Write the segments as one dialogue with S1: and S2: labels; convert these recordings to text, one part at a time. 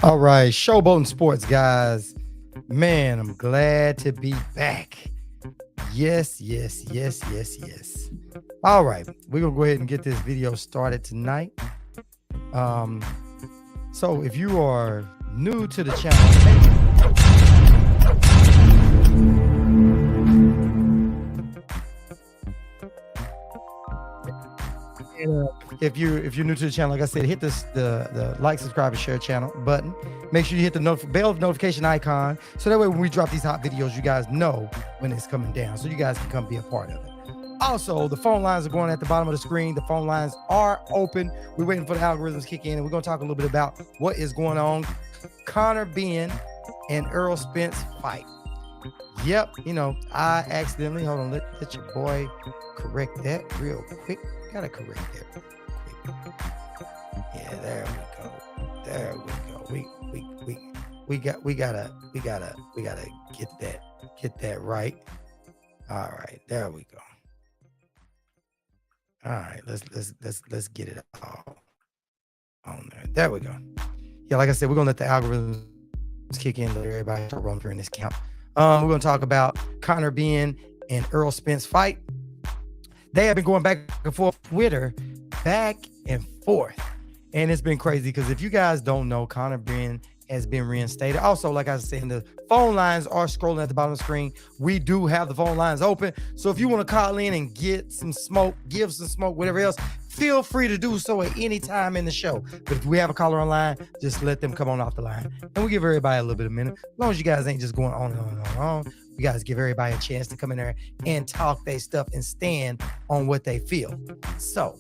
S1: All right, Showboating Sports, guys. Man, I'm glad to be back. Yes, yes, yes, yes, yes. All right, we're gonna go ahead and get this video started tonight. So if you are new to the channel, if you're new to the channel, like I said, hit the like, subscribe, and share channel button. Make sure you hit the bell notification icon, so that way when we drop these hot videos, you guys know when it's coming down, so you guys can come be a part of it. Also, the phone lines are going at the bottom of the screen. The phone lines are open. We're waiting for the algorithms to kick in, and we're going to talk a little bit about what is going on. Conor Benn and Errol Spence fight. Yep, I accidentally, hold on, let your boy correct that real quick. Gotta correct that real quick. Yeah, there we go. There we go. We gotta get that right. All right, there we go. All right, let's get it all on there. There we go. Yeah, like I said, we're gonna let the algorithms kick in. Let everybody start rolling through in this count. We're gonna talk about Conor Benn and Errol Spence fight. They have been going back and forth on Twitter, back and forth, and it's been crazy because if you guys don't know, Conor Benn has been reinstated. Also, like I was saying, the phone lines are scrolling at the bottom of the screen. We do have the phone lines open. So if you want to call in and get some smoke, give some smoke, whatever else, feel free to do so at any time in the show. But if we have a caller online, just let them come on off the line. And we give everybody a little bit of a minute. As long as you guys ain't just going on and on and on and on. You guys give everybody a chance to come in there and talk their stuff and stand on what they feel. So,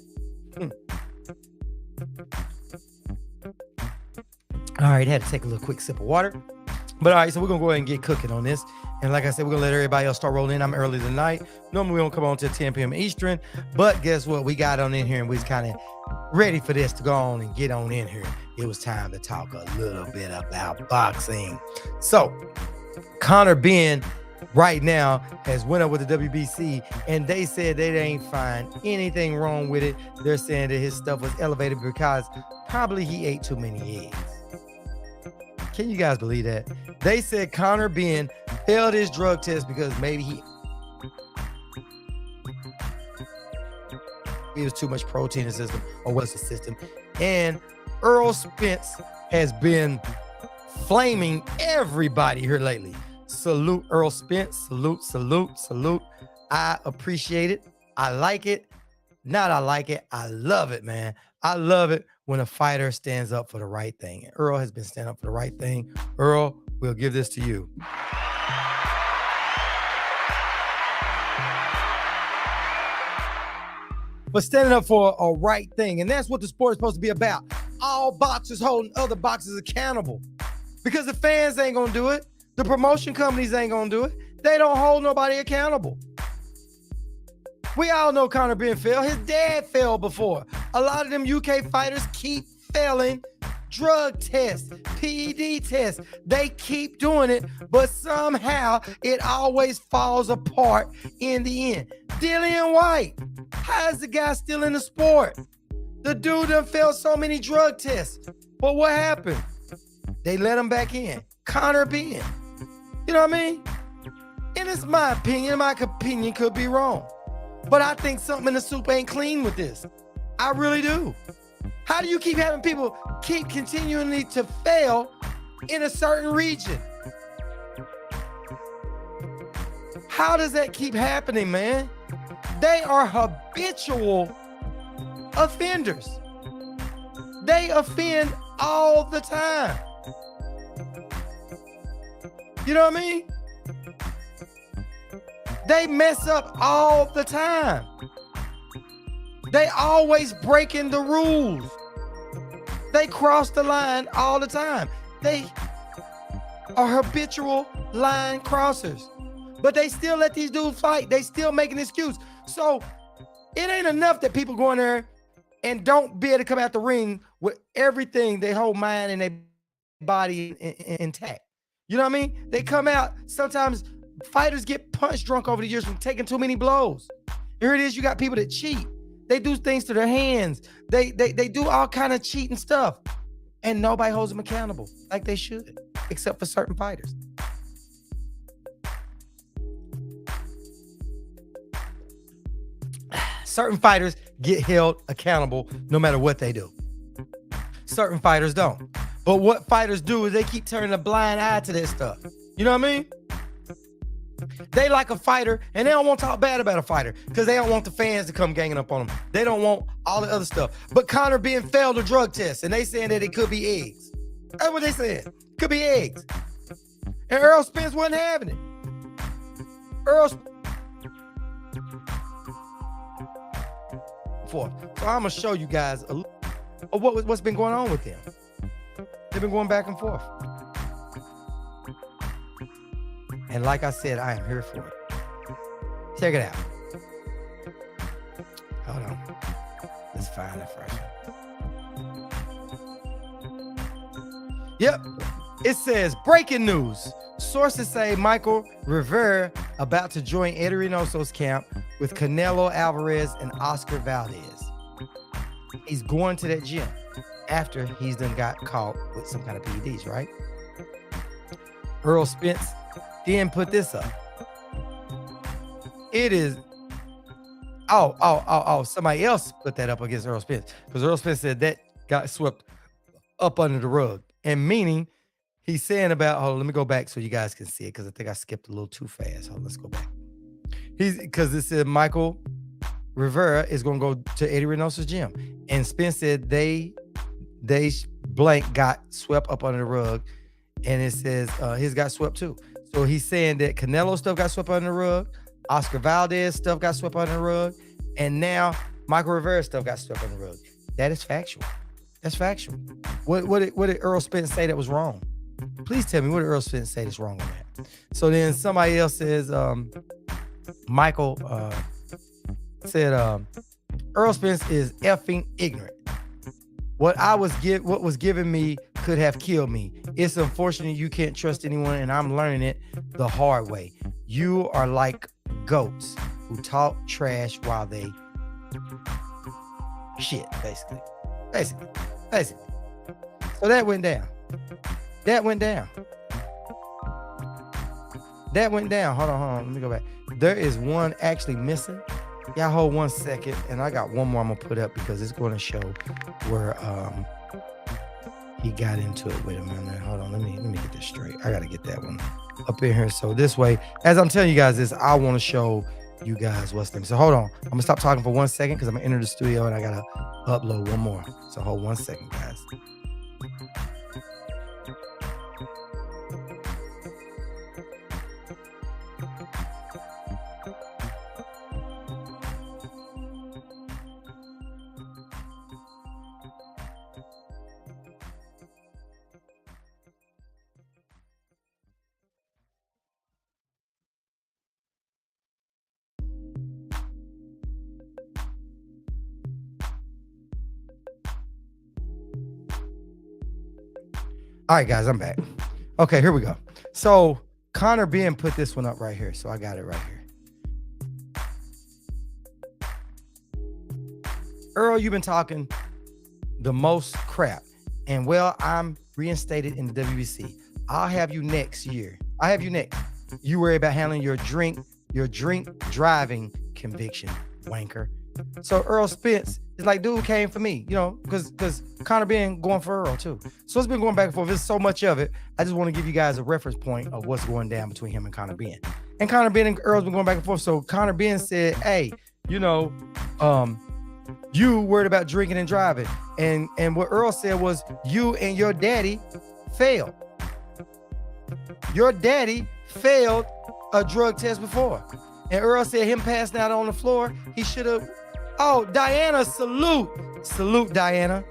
S1: all right, had to take a little quick sip of water. But all right, so we're going to go ahead and get cooking on this. And like I said, we're going to let everybody else start rolling in. I'm early tonight. Normally, we don't come on till 10 p.m. Eastern. But guess what? We got on in here and we was kind of ready for this to go on and get on in here. It was time to talk a little bit about boxing. So, Conor Benn right now has went up with the WBC, and they said they ain't find anything wrong with it. They're saying that his stuff was elevated because probably he ate too many eggs. Can you guys believe that? They said Conor Benn failed his drug test because maybe it was too much protein in the system, or what's the system. And Errol Spence has been flaming everybody here lately. Salute Errol Spence. Salute, salute, salute. I appreciate it. I like it. Not I like it. I love it, man. I love it when a fighter stands up for the right thing. And Errol has been standing up for the right thing. Errol, we'll give this to you. But standing up for a right thing. And that's what the sport is supposed to be about. All boxers holding other boxers accountable. Because the fans ain't going to do it. The promotion companies ain't going to do it. They don't hold nobody accountable. We all know Conor Benn fell. His dad fell before. A lot of them UK fighters keep failing drug tests, PED tests. They keep doing it, but somehow it always falls apart in the end. Dillian White, how is the guy still in the sport? The dude done failed so many drug tests. But what happened? They let him back in. Conor Benn. You know what I mean? And it's my opinion. My opinion could be wrong. But I think something in the soup ain't clean with this. I really do. How do you keep having people keep continually to fail in a certain region? How does that keep happening, man? They are habitual offenders. They offend all the time. You know what I mean? They mess up all the time. They always breaking the rules. They cross the line all the time. They are habitual line crossers. But they still let these dudes fight. They still make an excuse. So it ain't enough that people go in there and don't be able to come out the ring with everything, their whole mind and their body intact. You know what I mean? They come out, sometimes fighters get punch drunk over the years from taking too many blows. Here it is, you got people that cheat. They do things to their hands. They do all kind of cheating stuff. And nobody holds them accountable like they should, except for certain fighters. Certain fighters get held accountable no matter what they do. Certain fighters don't. But what fighters do is they keep turning a blind eye to this stuff. You know what I mean? They like a fighter, and they don't want to talk bad about a fighter because they don't want the fans to come ganging up on them. They don't want all the other stuff. But Conor Benn failed a drug test, and they saying that it could be eggs. That's what they said. Could be eggs. And Errol Spence wasn't having it. So I'm gonna show you guys what's been going on with them. They've been going back and forth. And like I said, I am here for it. Check it out. Hold on. Let's find it first. Yep. It says, breaking news. Sources say Michael Rivera about to join Eddie Reynoso's camp with Canelo Alvarez and Oscar Valdez. He's going to that gym after he's done got caught with some kind of PEDs, right? Errol Spence then put this up. It is, somebody else put that up against Errol Spence because Errol Spence said that got swept up under the rug. And meaning he's saying about, hold on, let me go back so you guys can see it because I think I skipped a little too fast. Hold on, let's go back. Because it said Michael Rivera is going to go to Eddie Reynoso's gym. And Spence said they blank got swept up under the rug. And it says his got swept too. So he's saying that Canelo stuff got swept under the rug, Oscar Valdez stuff got swept under the rug, and now Michael Rivera stuff got swept under the rug. That is factual. That's factual. What did Errol Spence say that was wrong? Please tell me, what did Errol Spence say that's wrong on that? So then somebody else says, Michael said, Errol Spence is effing ignorant. What was given me could have killed me. It's unfortunate you can't trust anyone, and I'm learning it the hard way. You are like goats who talk trash while they shit, basically. So that went down. Hold on. Let me go back. There is one actually missing. Y'all hold 1 second, and I got one more I'm gonna put up because it's going to show where he got into it. Wait a minute. Hold on. Let me get this straight. I gotta get that one up in here. So this way, as I'm telling you guys this, I want to show you guys what's there. So hold on. I'm gonna stop talking for 1 second because I'm gonna enter the studio and I gotta upload one more. So hold 1 second, guys. All right, guys, I'm back. Okay, here we go. So Conor Benn put this one up right here. So I got it right here. Earl, you've been talking the most crap. And well, I'm reinstated in the WBC. I'll have you next year. I'll have you next. You worry about handling your drink driving conviction, wanker. So Errol Spence is like, dude came for me, you know, because Conor Benn going for Errol too. So it's been going back and forth. There's so much of it. I just want to give you guys a reference point of what's going down between him and Conor Benn. And Conor Benn and Errol's been going back and forth. So Conor Benn said, hey, you know, you worried about drinking and driving. And what Errol said was, you and your daddy failed. Your daddy failed a drug test before. And Errol said him passing out on the floor, he should have. Oh, Diana, salute. Salute, Diana.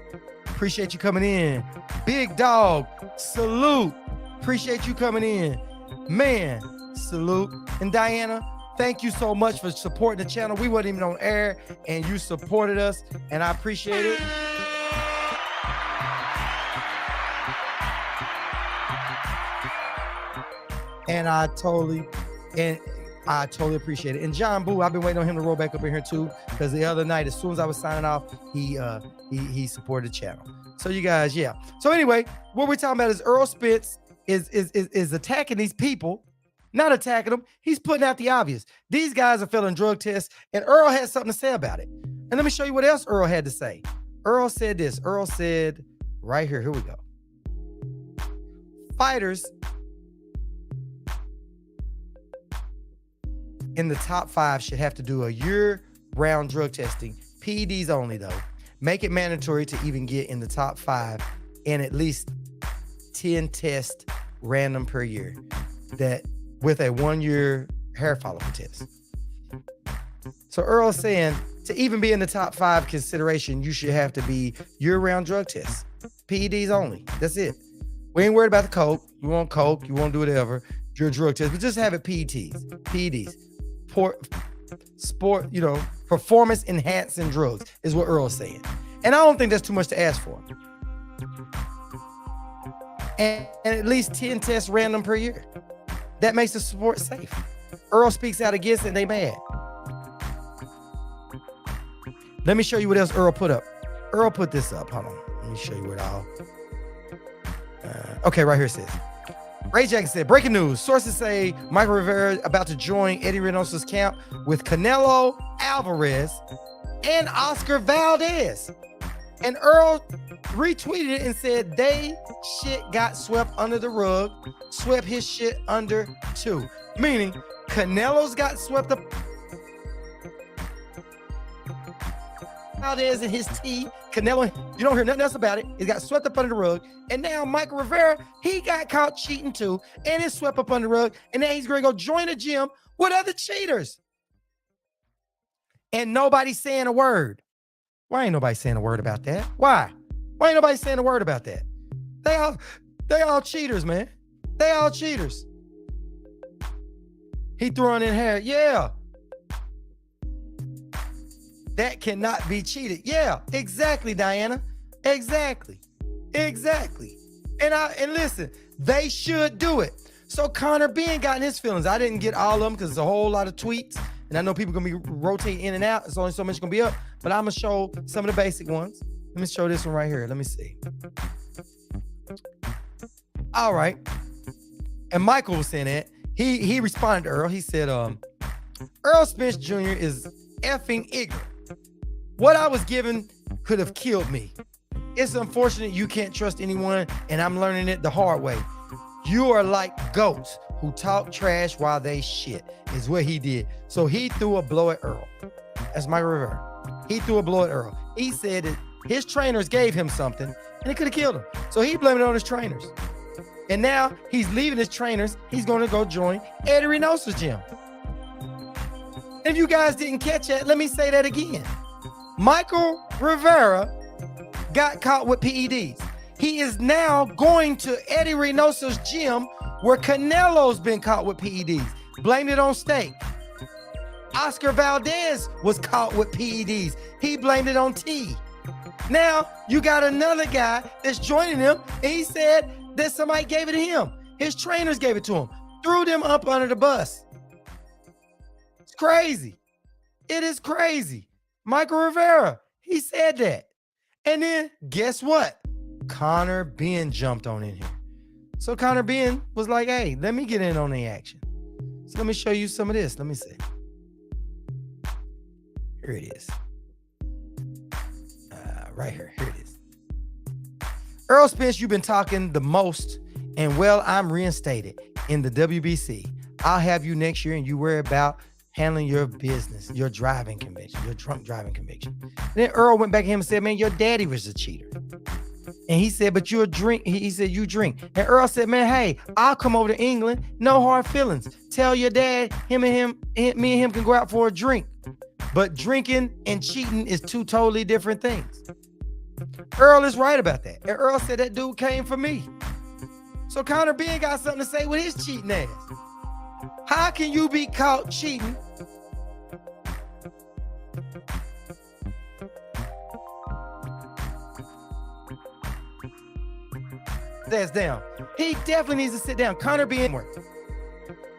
S1: Appreciate you coming in. Big dog, salute. Appreciate you coming in. Man, salute. And Diana, thank you so much for supporting the channel. We weren't even on air, and you supported us, and I appreciate it. And I totally, and I totally appreciate it. And John Boo, I've been waiting on him to roll back up in here too, because the other night, as soon as I was signing off, he supported the channel. So you guys, yeah. So anyway, what we're talking about is Errol Spence is attacking these people, not attacking them. He's putting out the obvious. These guys are failing drug tests, and Errol had something to say about it. And let me show you what else Errol had to say. Errol said this. Errol said, right here, here we go. Fighters in the top 5 should have to do a year-round drug testing, PEDs only though. Make it mandatory to even get in the top 5 and at least 10 tests random per year, that with a 1-year hair follicle test. So Earl's saying to even be in the top 5 consideration, you should have to be year-round drug tests, PEDs only. That's it. We ain't worried about the coke. You want coke, you want to do whatever, your drug test, but just have it PEDs. Sport, performance enhancing drugs is what Earl's saying. And I don't think that's too much to ask for. And at least 10 tests random per year. That makes the sport safe. Errol speaks out against it and they mad. Let me show you what else Errol put up. Errol put this up. Hold on. Let me show you what all. Okay, right here it says. Ray Jackson said, breaking news. Sources say Michael Rivera about to join Eddie Reynoso's camp with Canelo Alvarez and Oscar Valdez. And Errol retweeted it and said they shit got swept under the rug, swept his shit under too. Meaning Canelo's got swept up. Valdez and his tea. Canelo, you don't hear nothing else about it. It got swept up under the rug. And now Michael Rivera, he got caught cheating too. And it's swept up under the rug. And now he's going to go join a gym with other cheaters. And nobody's saying a word. Why ain't nobody saying a word about that? Why? Why ain't nobody saying a word about that? They all cheaters, man. They all cheaters. He throwing in hair. Yeah. That cannot be cheated. Yeah, exactly, Diana. Exactly. And listen, they should do it. So Conor Benn got in his feelings. I didn't get all of them because it's a whole lot of tweets. And I know people gonna be rotating in and out. It's only so much gonna be up. But I'm gonna show some of the basic ones. Let me show this one right here. Let me see. All right. And Michael was saying that. He responded to Errol. He said, Errol Spence Jr. is effing ignorant. What I was given could have killed me. It's unfortunate you can't trust anyone, and I'm learning it the hard way. You are like goats who talk trash while they shit, is what he did. So he threw a blow at Errol. That's Michael Rivera. He threw a blow at Errol. He said that his trainers gave him something, and it could have killed him. So he blamed it on his trainers. And now he's leaving his trainers. He's going to go join Eddie Reynoso's gym. If you guys didn't catch that, let me say that again. Michael Rivera got caught with PEDs. He is now going to Eddie Reynoso's gym where Canelo's been caught with PEDs. Blamed it on steak. Oscar Valdez was caught with PEDs. He blamed it on tea. Now you got another guy that's joining him, and he said that somebody gave it to him. His trainers gave it to him. Threw them up under the bus. It's crazy. It is crazy. Michael Rivera, he said that. And then guess what? Conor Benn jumped on in here. So Conor Benn was like, hey, let me get in on the action. So let me show you some of this. Let me see. Here it is. Right here. Here it is. Errol Spence, you've been talking the most, and well, I'm reinstated in the WBC. I'll have you next year, and you worry about handling your business, your driving conviction, your drunk driving conviction. And then Errol went back to him and said, man, your daddy was a cheater. And he said, but you're a drink. He said, you drink. And Errol said, man, hey, I'll come over to England. No hard feelings. Tell your dad, me and him can go out for a drink. But drinking and cheating is two totally different things. Errol is right about that. And Errol said that dude came for me. So Conor Benn got something to say with his cheating ass. How can you be caught cheating? That's down. He definitely needs to sit down. Conor Benn,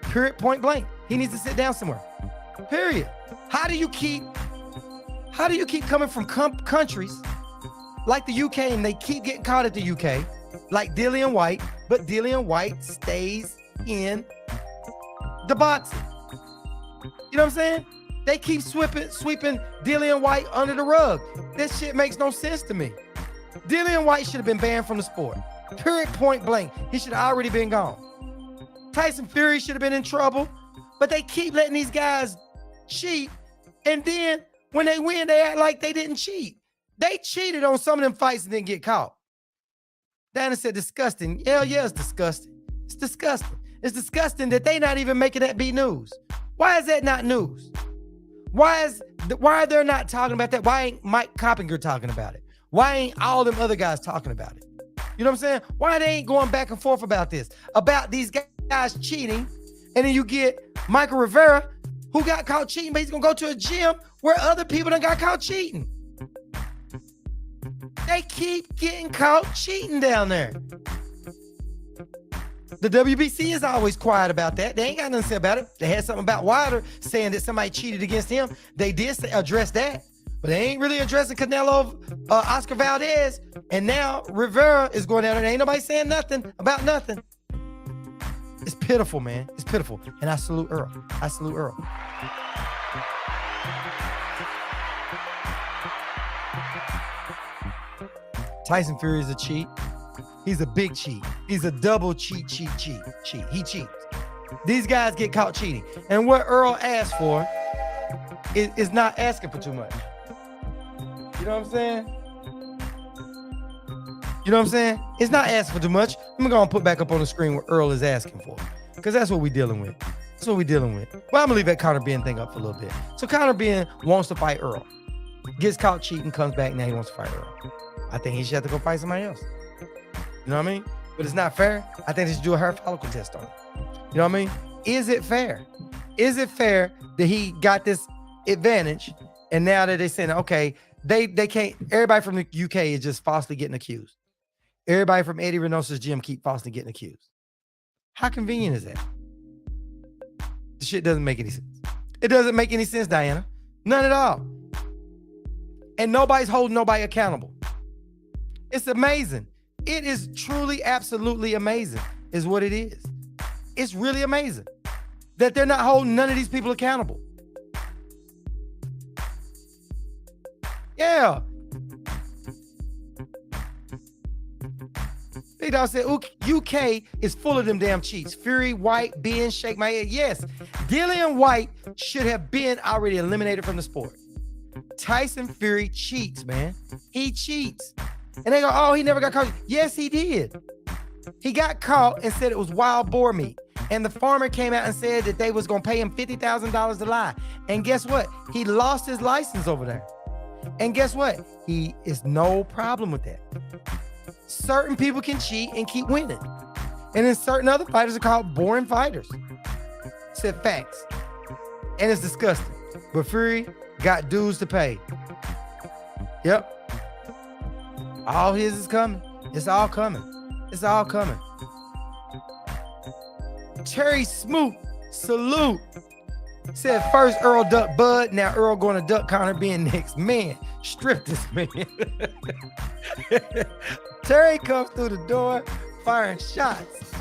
S1: period, point blank. He needs to sit down somewhere. Period. How do you keep coming from countries like the UK and they keep getting caught at the UK, like Dillian White, but Dillian White stays in the boxing? You know what I'm saying? They keep sweeping Dillian White under the rug. This shit makes no sense to me. Dillian White should have been banned from the sport. Period, point blank. He should have already been gone. Tyson Fury should have been in trouble, but they keep letting these guys cheat, and then when they win, they act like they didn't cheat. They cheated on some of them fights and didn't get caught. Dana said disgusting. Hell yeah, it's disgusting. It's disgusting. It's disgusting that they not even making that be news. Why is that not news? Why are they not talking about that? Why ain't Mike Coppinger talking about it? Why ain't all them other guys talking about it? You know what I'm saying? Why they ain't going back and forth about this? About these guys cheating, and then you get Michael Rivera, who got caught cheating, but he's gonna go to a gym where other people done got caught cheating. They keep getting caught cheating down there. The WBC is always quiet about that. They ain't got nothing to say about it. They had something about Wilder saying that somebody cheated against him. They did address that, but they ain't really addressing Canelo, Oscar Valdez, and now Rivera is going down there. Ain't nobody saying nothing about nothing. It's pitiful, man. It's pitiful. And I salute Earl. I salute Earl. Tyson Fury is a cheat. He's a big cheat. He's a double cheat. He cheats. These guys get caught cheating. And what Earl asked for is not asking for too much. You know what I'm saying? You know what I'm saying? It's not asking for too much. I'm going to put back up on the screen what Earl is asking for, because that's what we're dealing with. That's what we're dealing with. Well, I'm going to leave that Conor Benn thing up for a little bit. So Conor Benn wants to fight Earl. Gets caught cheating, comes back, now he wants to fight Earl. I think he should have to go fight somebody else. You know what I mean? But it's not fair. I think they should do a hair follicle test on it. You know what I mean? Is it fair? Is it fair that he got this advantage, and now that they're saying, okay, they can't, everybody from the UK is just falsely getting accused. Everybody from Eddie Reynosa's gym keep falsely getting accused. How convenient is that? The shit doesn't make any sense. It doesn't make any sense, Diana. None at all. And nobody's holding nobody accountable. It's amazing. It is truly, absolutely amazing is what it is. It's really amazing that they're not holding none of these people accountable. Yeah. Big Dog said, UK is full of them damn cheats. Fury, White, Benn, shake my head. Yes, Dillian White should have been already eliminated from the sport. Tyson Fury cheats, man. He cheats. And they go, oh, he never got caught. Yes, he did. He got caught and said it was wild boar meat. And the farmer came out and said that they was going to pay him $50,000 to lie. And guess what? He lost his license over there. And guess what? He is no problem with that. Certain people can cheat and keep winning. And then certain other fighters are called boring fighters. Said facts. And it's disgusting. But Fury got dues to pay. Yep. All his is coming. It's all coming. It's all coming. Terry Smoot, salute. Said first Earl duck Bud, now Earl going to duck Conor Benn next. Man, strip this man. Terry comes through the door firing shots.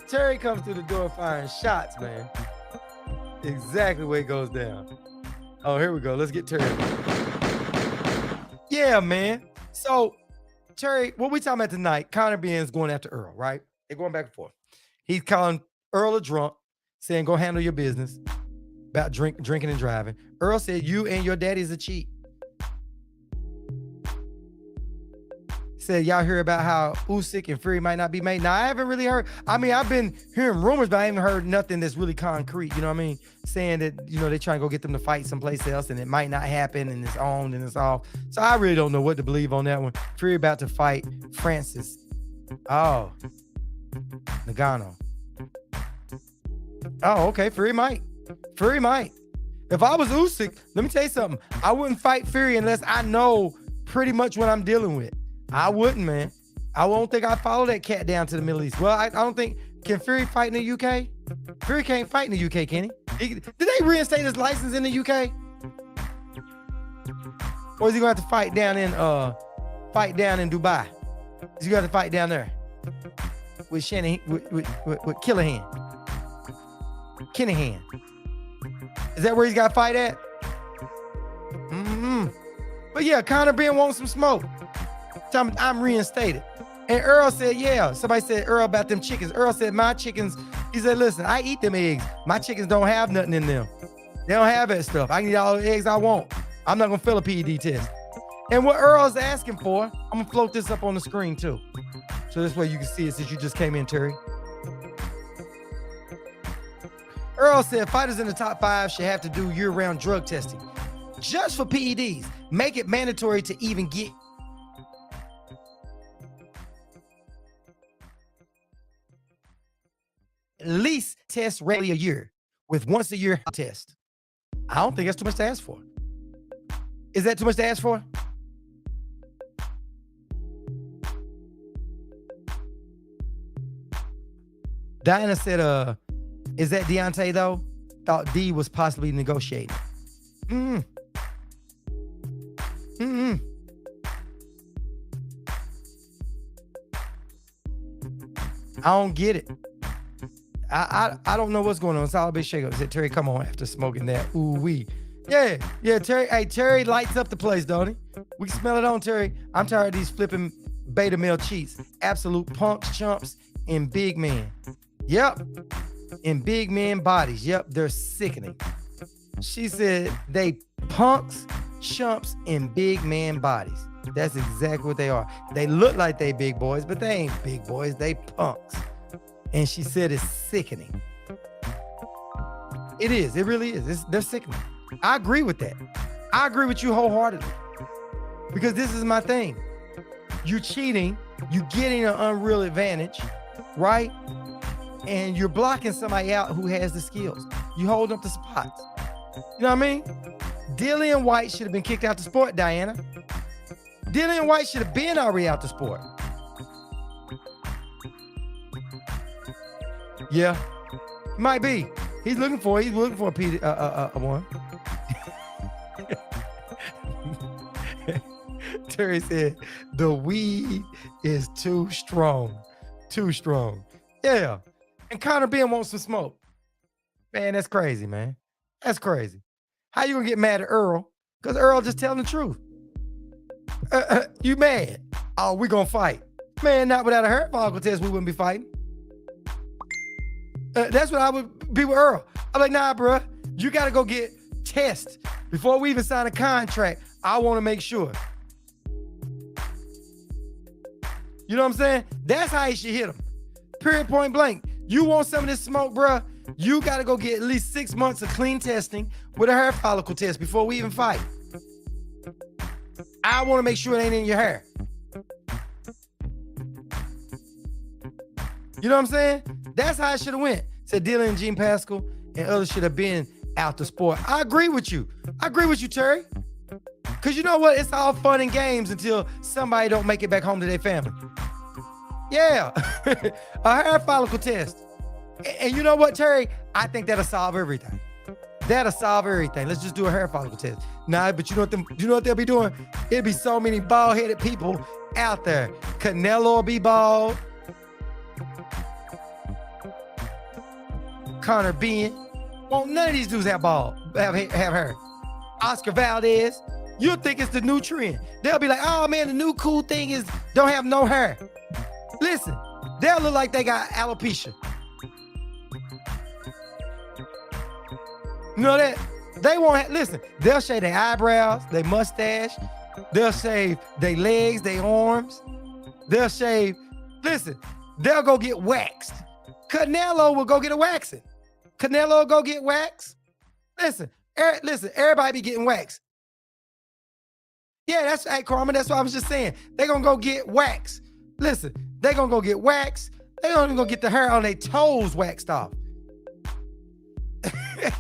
S1: Terry comes through the door firing shots, man. Exactly where it goes down. Oh, here we go. Let's get Terry. Yeah, man. So, Terry, what we talking about tonight, Conor Benn's going after Earl, right? They're going back and forth. He's calling Earl a drunk, saying, go handle your business about drinking and driving. Earl said, you and your daddy's a cheat. Said, y'all hear about how Usyk and Fury might not be made? Now, I haven't really heard. I mean, I've been hearing rumors, but I haven't heard nothing that's really concrete. You know what I mean? Saying that, you know, they trying to go get them to fight someplace else and it might not happen and it's on and it's off. So I really don't know what to believe on that one. Fury about to fight Francis. Oh. Nagano. Oh, okay. Fury might. Fury might. If I was Usyk, let me tell you something. I wouldn't fight Fury unless I know pretty much what I'm dealing with. I wouldn't, man. I won't think I'd follow that cat down to the Middle East. Well, I don't think, can Fury fight in the UK? Fury can't fight in the UK, can he? Did they reinstate his license in the UK? Or is he gonna have to fight down in Dubai? Is he gonna have to fight down there with Kinahan? Is that where he's got to fight at? But yeah, Conor Benn wants some smoke. Tell me I'm reinstated. And Errol said, yeah. Somebody said Errol about them chickens. Errol said, my chickens, he said, listen, I eat them eggs. My chickens don't have nothing in them. They don't have that stuff. I can eat all the eggs I want. I'm not gonna fill a PED test. And what Errol's asking for, I'm gonna float this up on the screen too. So this way you can see it since you just came in, Terry. Errol said fighters in the top 5 should have to do year-round drug testing. Just for PEDs. Make it mandatory to even get at least test regularly a year with once a year test. I don't think that's too much to ask for. Is that too much to ask for? Diana said, is that Deontay though? Thought D was possibly negotiating. I don't get it. I don't know what's going on. It's all a big shake up. Said Terry, come on after smoking that. Ooh wee. Yeah, Terry. Hey, Terry lights up the place, don't he? We can smell it on Terry. I'm tired of these flipping beta male cheats. Absolute punks, chumps, and big men. Yep. In big men bodies. Yep, they're sickening. She said they punks, chumps, and big man bodies. That's exactly what they are. They look like they big boys, but they ain't big boys. They punks. And she said it's sickening. It is. It really is. They're sickening. I agree with that. I agree with you wholeheartedly. Because this is my thing. You cheating, you getting an unreal advantage, right? And you're blocking somebody out who has the skills. You hold up the spots. You know what I mean? Dillian White should have been kicked out the sport, Diana. Dillian White should have been already out the sport. Yeah, might be. He's looking for a one. Terry said the weed is too strong. Yeah, and Conor Benn wants some smoke. Man, that's crazy, man. That's crazy. How you gonna get mad at Errol? Because Errol just telling the truth. You mad? Oh, we gonna fight. Man, not without a hair follicle test, we wouldn't be fighting. That's what I would be with Errol. I'm like, nah, bro, you got to go get tests before we even sign a contract. I want to make sure. You know what I'm saying? That's how you should hit him. Period, point blank. You want some of this smoke, bro? You got to go get at least 6 months of clean testing with a hair follicle test before we even fight. I want to make sure it ain't in your hair. You know what I'm saying? That's how it should have went. Said Dylan and Gene Pascal and others should have been out the sport. I agree with you. Terry. Because you know what? It's all fun and games until somebody don't make it back home to their family. Yeah. A hair follicle test. And you know what, Terry? I think that'll solve everything. Let's just do a hair follicle test. Nah, but you know what they'll be doing? It'll be so many bald-headed people out there. Canelo will be bald. Conor Benn. Won't none of these dudes have hair. Oscar Valdez. You'll think it's the new trend. They'll be like, oh man, the new cool thing is don't have no hair. Listen, they'll look like they got alopecia. You know that? They won't listen, they'll shave their eyebrows, their mustache, they'll shave their legs, their arms, they'll shave, listen, they'll go get waxed. Canelo will go get a waxing. Canelo will go get waxed. Listen, everybody be getting waxed. Yeah, hey, Carmen, that's what I was just saying. They're going to go get waxed. Listen, they're going to go get waxed. They're going to go get the hair on their toes waxed off.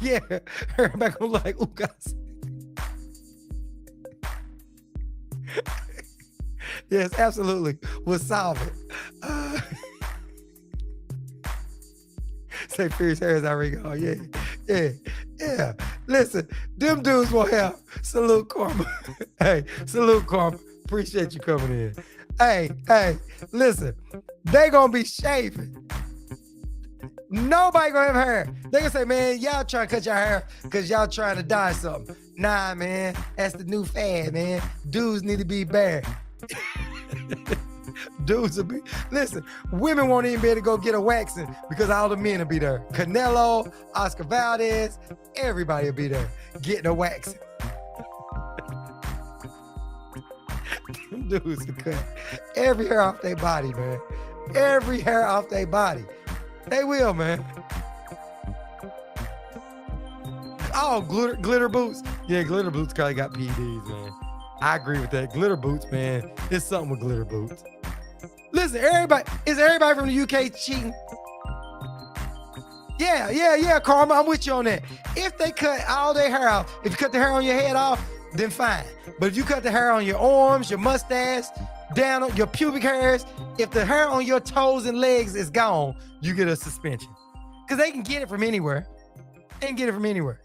S1: Yeah, everybody going to look like, ooh, guys. Yes, absolutely. We'll solve it. Say Fierce Hair is already gone. Yeah. Yeah, yeah. Listen, them dudes will have salute karma. Hey, salute karma. Appreciate you coming in. Hey, listen, they gonna be shaving. Nobody gonna have hair. They gonna say, man, y'all trying to cut your hair because y'all trying to dye something. Nah, man, that's the new fad, man. Dudes need to be bare. Dudes will be, listen, women won't even be able to go get a waxing because all the men will be there. Canelo, Oscar Valdez, everybody will be there getting a waxing. Them dudes will cut every hair off their body, man. Every hair off their body. They will, man. Oh, glitter boots. Yeah, glitter boots probably got PEDs, man. I agree with that. Glitter boots, man. There's something with glitter boots. Listen, is everybody from the UK cheating? Yeah, Karma, I'm with you on that. If they cut all their hair off, if you cut the hair on your head off, then fine. But if you cut the hair on your arms, your mustache, down on your pubic hairs, if the hair on your toes and legs is gone, you get a suspension. Because they can get it from anywhere. They can get it from anywhere.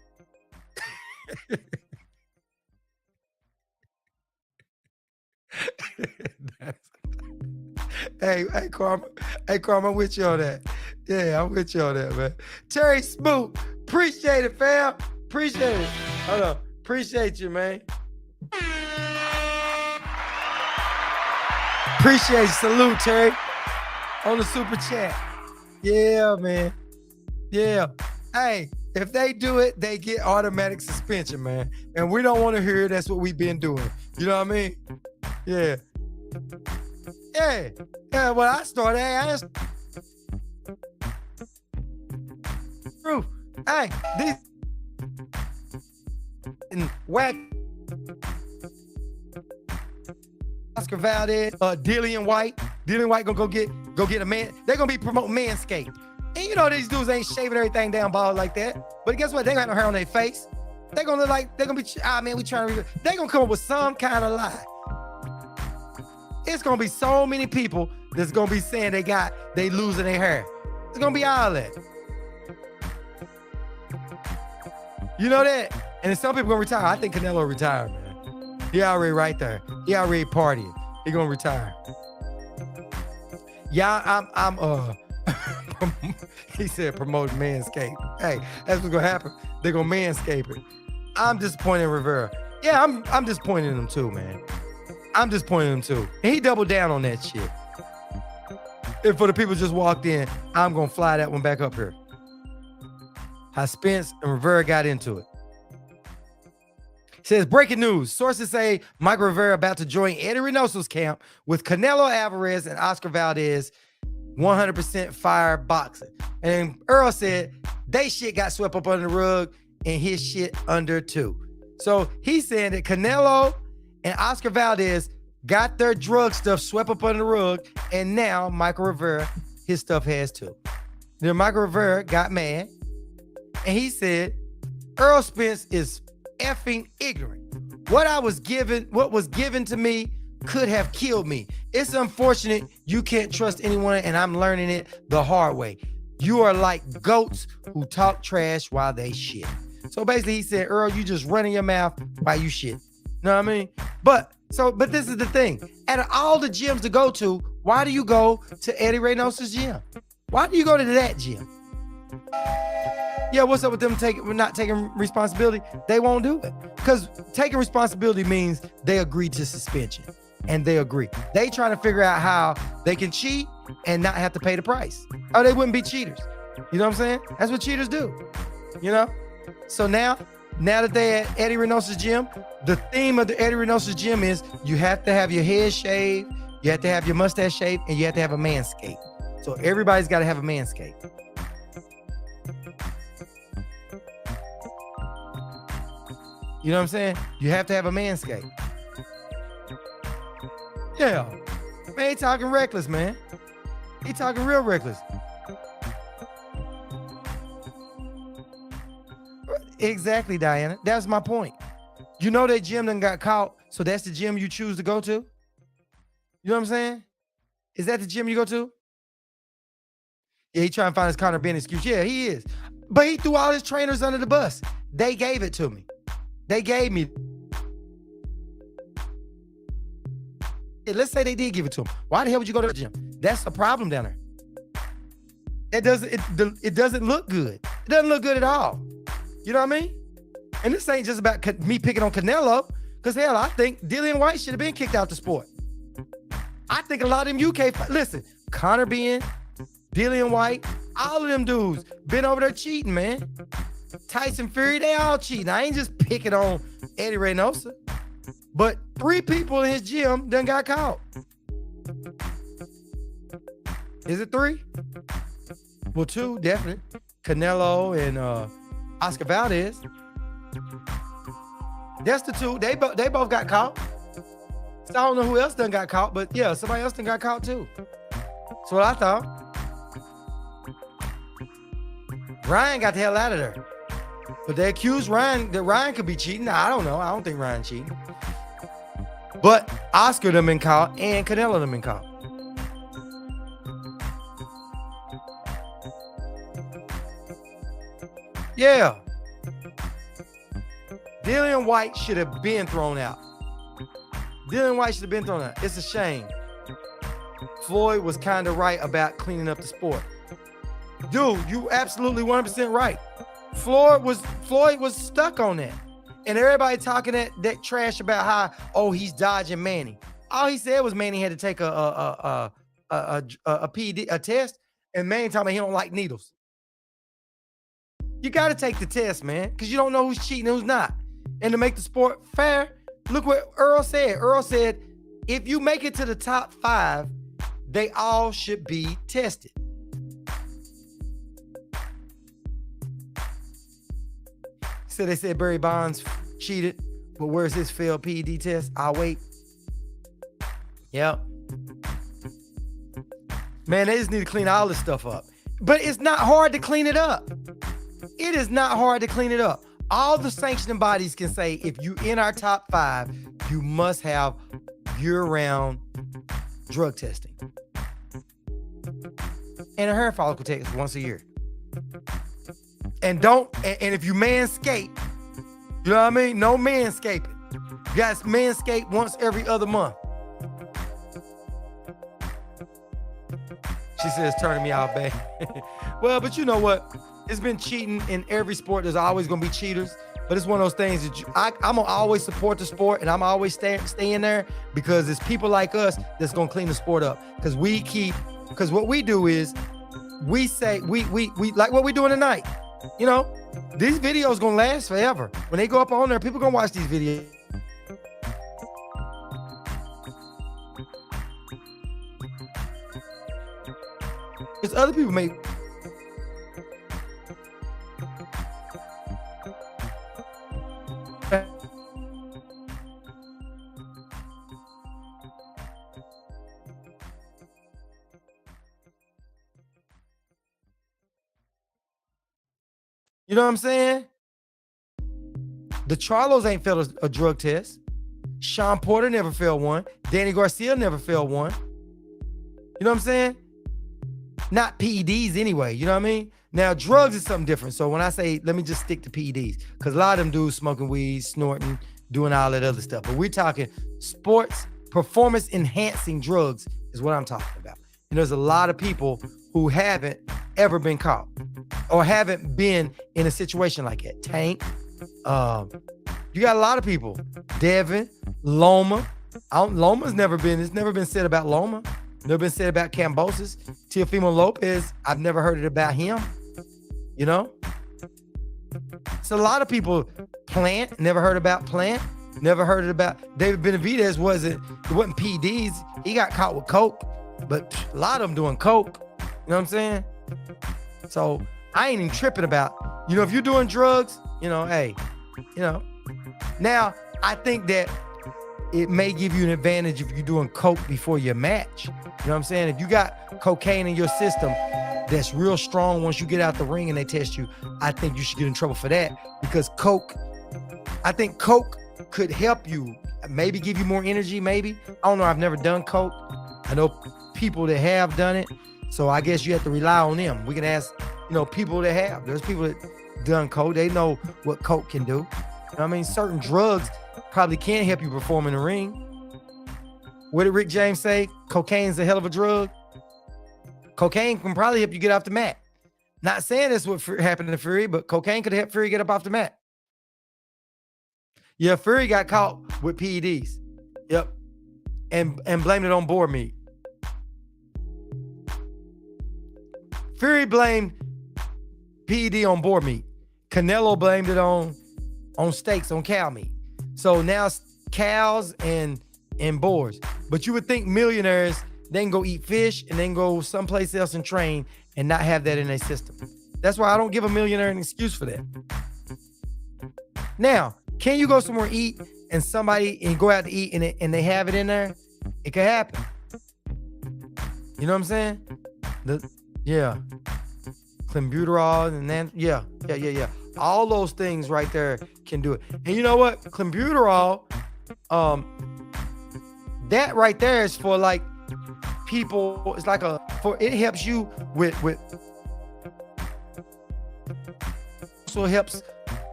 S1: Hey, Karma, I'm with you on that. Yeah, I'm with you on that, man. Terry Smoot, appreciate it, fam. Appreciate it. Hold on. Appreciate you, man. Appreciate you. Salute, Terry. On the super chat. Yeah, man. Yeah. Hey, if they do it, they get automatic suspension, man. And we don't want to hear it. That's what we've been doing. You know what I mean? Yeah. Yeah, well, I started. Hey, true. Hey, this and whack Oscar Valdez, Dillian White. Dillian White gonna go get a man. They're gonna be promoting Manscaped. And you know these dudes ain't shaving everything down bald like that. But guess what? They got no hair on their face. They're gonna look like they're gonna be, man, we trying to. They're gonna come up with some kind of lie. It's gonna be so many people that's gonna be saying they losing their hair. It's gonna be all that. You know that? And then some people gonna retire. I think Canelo retired, man. He already right there. He already partying. He gonna retire. Yeah, I'm he said promote Manscaped. Hey, that's what's gonna happen. They're gonna Manscape it. I'm disappointed in Rivera. Yeah, I'm disappointed in him too, man. I'm disappointed in him too. And he doubled down on that shit. And for the people just walked in, I'm gonna fly that one back up here. How Spence and Rivera got into it. Says, breaking news. Sources say Mike Rivera about to join Eddie Reynoso's camp with Canelo Alvarez and Oscar Valdez 100% fire boxing. And Errol said they shit got swept up under the rug and his shit under too. So he's saying that Canelo and Oscar Valdez got their drug stuff swept up under the rug, and now Michael Rivera, his stuff has too. Then Michael Rivera got mad, and he said, Errol Spence is effing ignorant. What was given to me could have killed me. It's unfortunate you can't trust anyone, and I'm learning it the hard way. You are like goats who talk trash while they shit. So basically he said, Earl, you just running your mouth while you shit. You know what I mean? But this is the thing. Out of all the gyms to go to, why do you go to Eddie Reynoso's gym? Why do you go to that gym? Yeah, what's up with them not taking responsibility? They won't do it. Because taking responsibility means they agreed to suspension. And they agree. They trying to figure out how they can cheat and not have to pay the price. Or they wouldn't be cheaters. You know what I'm saying? That's what cheaters do. You know? So now that they're at Eddie Reynoso's gym, the theme of the Eddie Reynoso's gym is you have to have your head shaved, you have to have your mustache shaved, and you have to have a manscape. So everybody's got to have a manscape. You know what I'm saying? You have to have a manscape. Yeah. Man, he talking reckless, man. He talking real reckless. Exactly, Diana. That's my point. You know that gym done got caught, so that's the gym you choose to go to? You know what I'm saying? Is that the gym you go to? Yeah, he trying to find his Conor Benn excuse. Yeah, he is. But he threw all his trainers under the bus. They gave it to me. They gave me. Let's say they did give it to him. Why the hell would you go to the gym? That's the problem down there. It doesn't look good. It doesn't look good at all. You know what I mean? And this ain't just about me picking on Canelo, because hell, I think Dillian White should have been kicked out the sport. I think a lot of them UK, listen, Conor Benn, Dillian White, all of them dudes been over there cheating, man. Tyson Fury, they all cheating. I ain't just picking on Eddie Reynoso. But 3 people in his gym done got caught. Is it 3? Well, 2, definitely. Canelo and Oscar Valdez. That's the 2. They both got caught. So I don't know who else done got caught, but yeah, somebody else done got caught too. That's what I thought. Ryan got the hell out of there. But they accused Ryan that Ryan could be cheating. I don't know. I don't think Ryan cheating. But Oscar done been caught and Canelo done been caught. Yeah. Dillian White should have been thrown out. Dillian White should have been thrown out. It's a shame. Floyd was kind of right about cleaning up the sport. Dude, you absolutely 100% right. Floyd was stuck on that. And everybody talking that trash about how, oh, he's dodging Manny. All he said was Manny had to take a PD, a test, and Manny talking about he don't like needles. You got to take the test, man, because you don't know who's cheating and who's not. And to make the sport fair, look what Errol said. Errol said, if you make it to the top 5, they all should be tested. So they said Barry Bonds cheated, but where's his failed PED test? I'll wait. Yep. Man, they just need to clean all this stuff up. But it's not hard to clean it up. It is not hard to clean it up. All the sanctioning bodies can say, if you in our top 5, you must have year-round drug testing. And a hair follicle test once a year. And if you manscape, you know what I mean? No manscaping. You guys manscape once every other month. She says, turning me out bad. Well, but you know what? It's been cheating in every sport. There's always going to be cheaters. But it's one of those things that I'm going to always support the sport, and I'm always stay in there, because it's people like us that's going to clean the sport up. Because what we do is we say, we like what we're doing tonight. You know, these videos going to last forever. When they go up on there, people going to watch these videos. Because other people may. You know what I'm saying? The Charlos ain't failed a drug test. Sean Porter never failed one. Danny Garcia never failed one. You know what I'm saying? Not PEDs anyway, you know what I mean? Now, drugs is something different. So when I say, let me just stick to PEDs, because a lot of them dudes smoking weed, snorting, doing all that other stuff. But we're talking sports, performance-enhancing drugs is what I'm talking about. And there's a lot of people who haven't ever been caught or haven't been in a situation like that. Tank, you got a lot of people. Devin, Loma. Loma's never been said about Loma. Never been said about Cambosis. Teofimo Lopez, I've never heard it about him. You know? It's a lot of people. Plant, never heard about Plant. Never heard it about David Benavidez. It wasn't PEDs. He got caught with coke, but a lot of them doing coke. You know what I'm saying? So I ain't even tripping about, if you're doing drugs, hey, Now, I think that it may give you an advantage if you're doing coke before your match. You know what I'm saying? If you got cocaine in your system that's real strong once you get out the ring and they test you, I think you should get in trouble for that, because I think coke could help you, maybe give you more energy, maybe. I don't know. I've never done coke. I know people that have done it. So I guess you have to rely on them. We can ask people that have. There's people that done coke. They know what coke can do. I mean, certain drugs probably can help you perform in the ring. What did Rick James say? Cocaine's a hell of a drug. Cocaine can probably help you get off the mat. Not saying that's what happened to Fury, but cocaine could help Fury get up off the mat. Yeah, Fury got caught with PEDs. Yep. And blamed it on boar meat. Fury blamed PED on boar meat. Canelo blamed it on steaks, on cow meat. So now it's cows and boars. But you would think millionaires, they can go eat fish and then go someplace else and train and not have that in their system. That's why I don't give a millionaire an excuse for that. Now, can you go somewhere and eat and go out to eat and they have it in there? It could happen. You know what I'm saying? Clenbuterol and then yeah. All those things right there can do it. And you know what? Clenbuterol, that right there is for like people. It's like it helps you with so it helps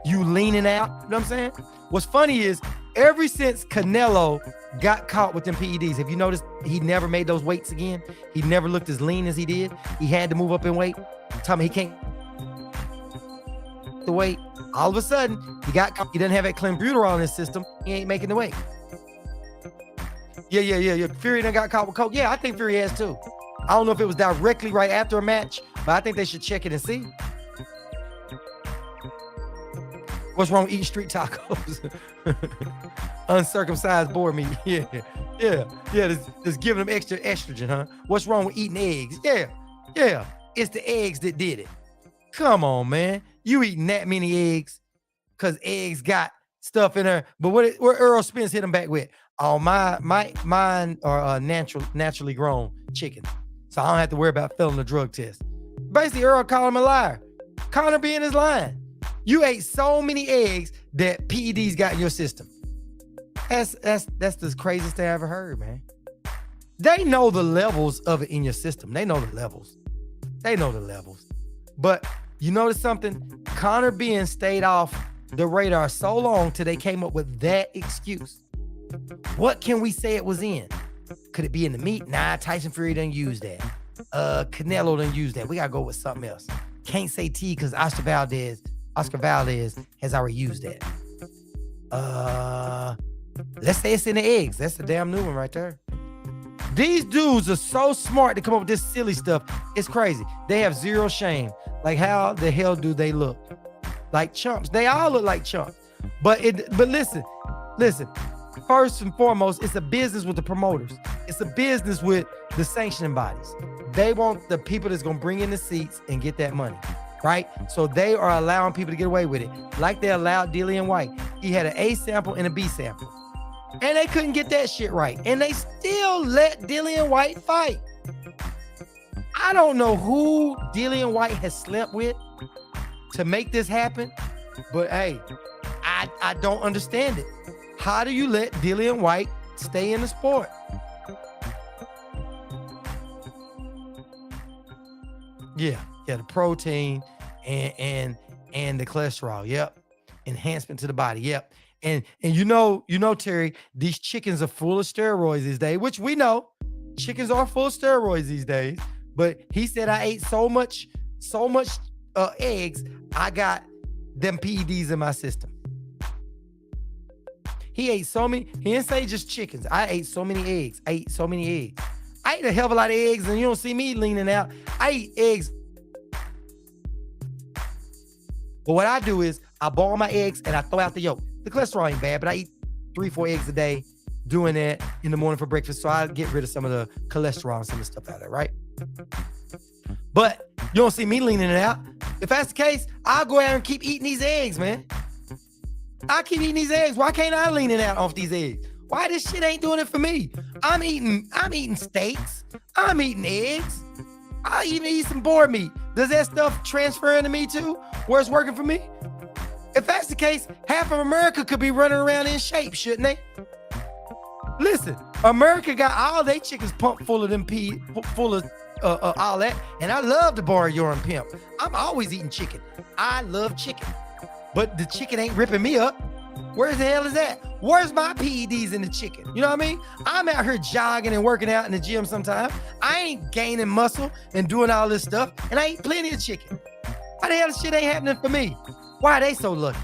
S1: you leaning out. You know what I'm saying? What's funny is ever since Canelo got caught with them PEDs, have you noticed he never made those weights again? He never looked as lean as he did. He had to move up in weight. Tell me he can't the weight. All of a sudden, he doesn't have that clenbuterol in his system. He ain't making the weight. Yeah. Fury done got caught with coke. Yeah, I think Fury has too. I don't know if it was directly right after a match, but I think they should check it and see. What's wrong with eating street tacos? Uncircumcised boar meat. Yeah. Just giving them extra estrogen, huh? What's wrong with eating eggs? Yeah. It's the eggs that did it. Come on, man. You eating that many eggs because eggs got stuff in there. But what Errol Spence hit him back with? Oh, mine are naturally grown chickens. So I don't have to worry about failing the drug test. Basically, Errol called him a liar. Conor Benn is lying. You ate so many eggs that PEDs got in your system. That's the craziest thing I ever heard, man. They know the levels of it in your system. They know the levels. But you notice something? Conor Benn stayed off the radar so long till they came up with that excuse. What can we say it was in? Could it be in the meat? Nah, Tyson Fury didn't use that. Canelo didn't use that. We gotta go with something else. Can't say T because Oscar Valdez has already used that. Let's say it's in the eggs. That's a damn new one right there. These dudes are so smart to come up with this silly stuff. It's crazy. They have zero shame. Like, how the hell do they look? Like chumps. They all look like chumps. But listen. First and foremost, it's a business with the promoters. It's a business with the sanctioning bodies. They want the people that's gonna bring in the seats and get that money, right? So they are allowing people to get away with it. Like they allowed Dillian White. He had an A sample and a B sample. And they couldn't get that shit right. And they still let Dillian White fight. I don't know who Dillian White has slept with to make this happen. But hey, I don't understand it. How do you let Dillian White stay in the sport? Yeah, the protein and the cholesterol. Yep. Enhancement to the body. Yep. And you know, Terry, these chickens are full of steroids these days, which we know chickens are full of steroids these days. But he said I ate so much eggs, I got them PEDs in my system. He ate so many. He didn't say just chickens. I ate so many eggs. I ate a hell of a lot of eggs, and you don't see me leaning out. I eat eggs. But what I do is I boil my eggs and I throw out the yolk. The cholesterol ain't bad, but I eat 3-4 eggs a day, doing that in the morning for breakfast. So I get rid of some of the cholesterol and some of the stuff out of there, right? But you don't see me leaning it out. If that's the case, I'll go out and keep eating these eggs, man. I keep eating these eggs. Why can't I lean it out off these eggs? Why this shit ain't doing it for me? I'm eating steaks. I'm eating eggs. I even eat some boar meat. Does that stuff transfer into me too? Where it's working for me? If that's the case, half of America could be running around in shape, shouldn't they? Listen, America got all their chickens pumped full of them full of all that. And I love the bar urine pimp. I'm always eating chicken. I love chicken. But the chicken ain't ripping me up. Where the hell is that? Where's my PEDs in the chicken? You know what I mean? I'm out here jogging and working out in the gym sometimes. I ain't gaining muscle and doing all this stuff, and I eat plenty of chicken. Why the hell this shit ain't happening for me? Why are they so lucky?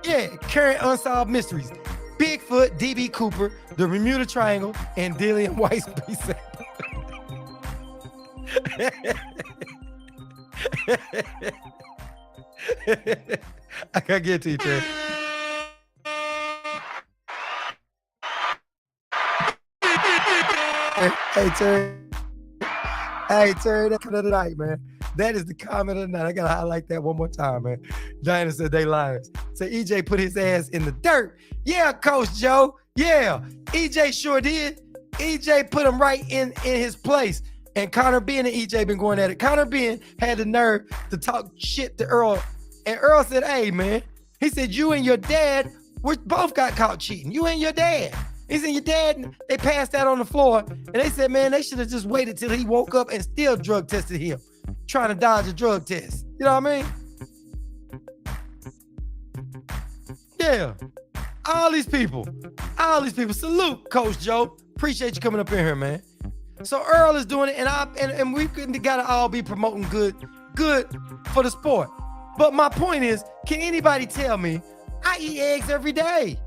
S1: Yeah, current unsolved mysteries. Bigfoot, D.B. Cooper, the Bermuda Triangle, and Dillian White's precinct. I gotta get to you, Trey. Hey, Terry. Hey, Terry, that's the night, man. That is the comment of the night. I gotta highlight that one more time, man. Diana said they liars. So EJ put his ass in the dirt. Yeah, Coach Joe. Yeah, EJ sure did. EJ put him right in his place. And Conor Benn and EJ been going at it. Conor Benn had the nerve to talk shit to Errol. And Errol said, hey, man. He said, you and your dad, we both got caught cheating. You and your dad. He said, your dad, they passed out on the floor. And they said, man, they should have just waited till he woke up and still drug tested him. Trying to dodge a drug test. You know what I mean? Yeah. All these people. Salute, Coach Joe. Appreciate you coming up in here, man. So Earl is doing it, and we gotta all be promoting good for the sport. But my point is, can anybody tell me I eat eggs every day?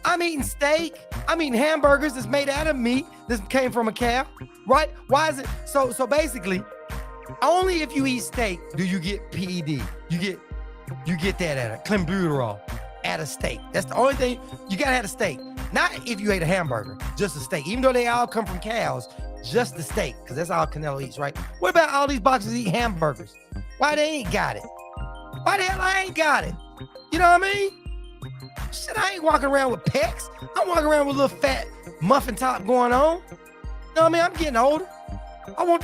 S1: I'm eating steak. I'm eating hamburgers that's made out of meat that came from a cow, right? Why is it so basically? Only if you eat steak do you get PED. You get that at a clenbuterol at a steak. That's the only thing. You gotta have a steak. Not if you ate a hamburger, just a steak. Even though they all come from cows, just the steak, because that's all Canelo eats, right? What about all these boxers eat hamburgers? Why they ain't got it? Why the hell I ain't got it? You know what I mean? Shit, I ain't walking around with pecs. I'm walking around with a little fat muffin top going on. You know what I mean? I'm getting older. I want...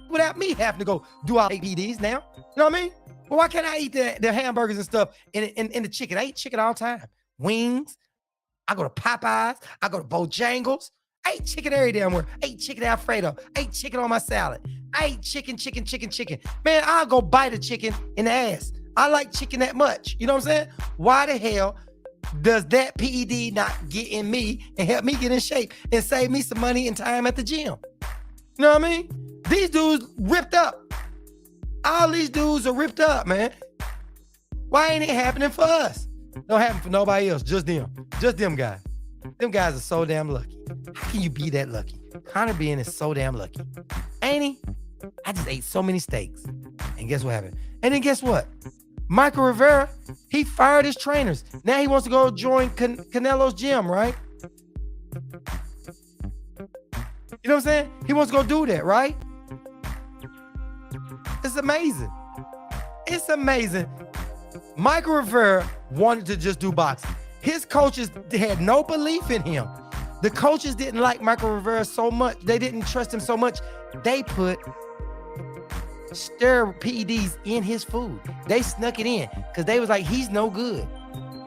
S1: without me having to go do all PEDs now. You know what I mean? Well, why can't I eat the hamburgers and stuff and the chicken? I eat chicken all the time. Wings. I go to Popeyes. I go to Bojangles. I eat chicken every damn where. I eat chicken Alfredo. I eat chicken on my salad. I eat chicken. Man, I'll go bite a chicken in the ass. I like chicken that much. You know what I'm saying? Why the hell does that PED not get in me and help me get in shape and save me some money and time at the gym? You know what I mean? These dudes ripped up. All these dudes are ripped up, man. Why ain't it happening for us? Don't happen for nobody else, just them. Just them guys. Them guys are so damn lucky. How can you be that lucky? Conor Benn is so damn lucky. Ain't he? I just ate so many steaks. And guess what happened? And then guess what? Michael Rivera, he fired his trainers. Now he wants to go join Canelo's gym, right? You know what I'm saying? He wants to go do that, right? It's amazing. It's amazing. Michael Rivera wanted to just do boxing. His coaches had no belief in him. The coaches didn't like Michael Rivera so much. They didn't trust him so much. They put steroid PEDs in his food. They snuck it in because they was like, he's no good.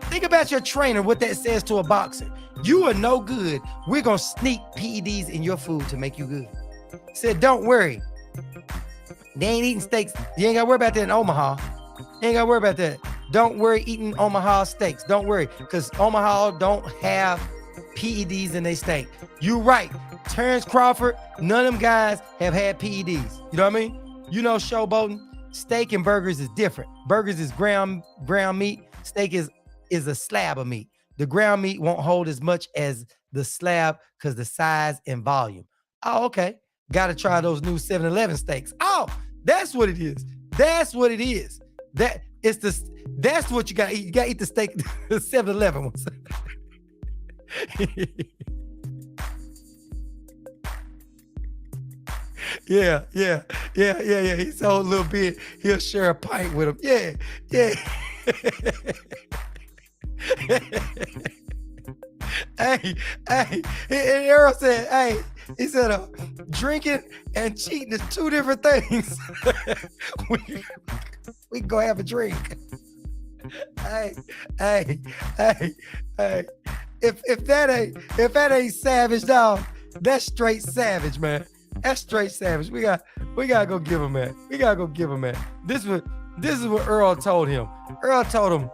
S1: Think about your trainer, what that says to a boxer. You are no good. We're going to sneak PEDs in your food to make you good. Said, don't worry. They ain't eating steaks. You ain't got to worry about that in Omaha. You ain't got to worry about that. Don't worry eating Omaha steaks. Don't worry, because Omaha don't have PEDs in their steak. You right. Terrence Crawford, none of them guys have had PEDs. You know what I mean? You know, showboating, steak and burgers is different. Burgers is ground meat. Steak is a slab of meat. The ground meat won't hold as much as the slab because the size and volume. Oh, okay. Got to try those new 7-Eleven steaks. Oh, that's what it is. That's what it is. That's what you got to eat. You got to eat the steak, the 7-Eleven ones. Yeah. He's so little bit, he'll share a pint with him. Yeah. Hey, and Errol said, hey, he said, drinking and cheating is two different things. we can go have a drink. Hey. if that ain't savage, dog, that's straight savage, man. That's straight savage. We gotta go give him that. We gotta go give him that. This is what Earl told him. Earl told him,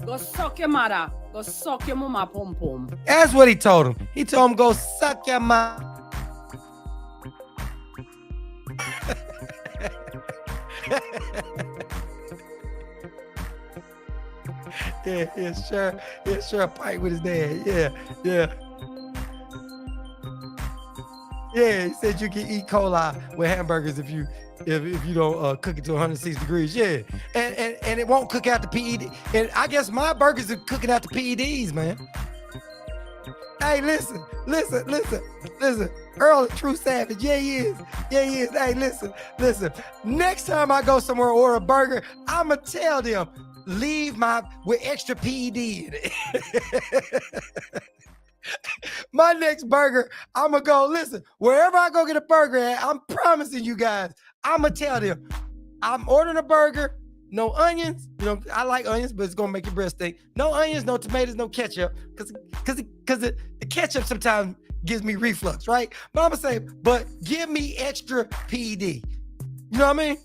S2: go suck your mother. Go suck your mama pom pom.
S1: That's what he told him. He told him, go suck your mama. Yeah, sure a fight with his dad. Yeah. Yeah, he said you can eat cola with hamburgers if you don't cook it to 106 degrees. Yeah, and it won't cook out the PED. And I guess my burgers are cooking out the PEDs, man. Hey, listen. Earl, a true savage. Yeah, he is. Hey, listen. Next time I go somewhere and order a burger, I'ma tell them, leave with extra PED in it. My next burger, I'ma go, listen, wherever I go get a burger at, I'm promising you guys, I'ma tell them, I'm ordering a burger, no onions. You know, I like onions, but it's gonna make your breath stink. No onions, no tomatoes, no ketchup, because the ketchup sometimes gives me reflux, right? But I'm gonna say, but give me extra PED. You know what I mean?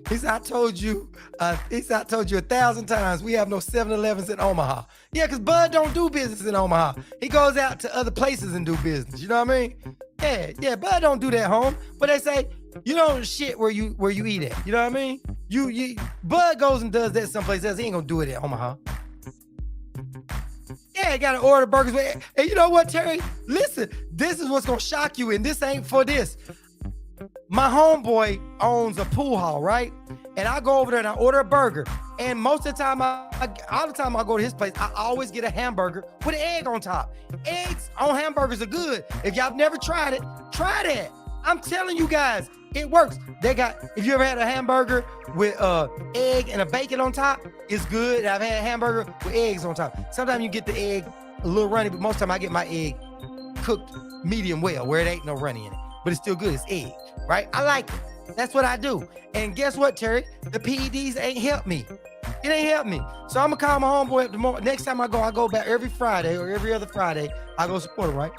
S1: He said, I told you 1,000 times we have no 7-Elevens in Omaha. Yeah, because Bud don't do business in Omaha. He goes out to other places and do business. You know what I mean? Yeah, Bud don't do that home. But they say, you don't shit where you eat at. You know what I mean? You Bud goes and does that someplace else. He ain't gonna do it in Omaha. Yeah, you gotta order burgers. And you know what, Terry? Listen, this is what's gonna shock you, and this ain't for this. My homeboy owns a pool hall, right? And I go over there and I order a burger. And most of the time, all the time I go to his place, I always get a hamburger with an egg on top. Eggs on hamburgers are good. If y'all never tried it, try that. I'm telling you guys, it works. If you ever had a hamburger with egg and a bacon on top, it's good. I've had a hamburger with eggs on top. Sometimes you get the egg a little runny, but most of the time I get my egg cooked medium well, where it ain't no runny in it. But it's still good. It's egg, right? I like it. That's what I do. And guess what, Terry? The PEDs ain't helped me. It ain't helped me. So I'm gonna call my homeboy up tomorrow. Next time I go back every Friday or every other Friday. I go support him, right?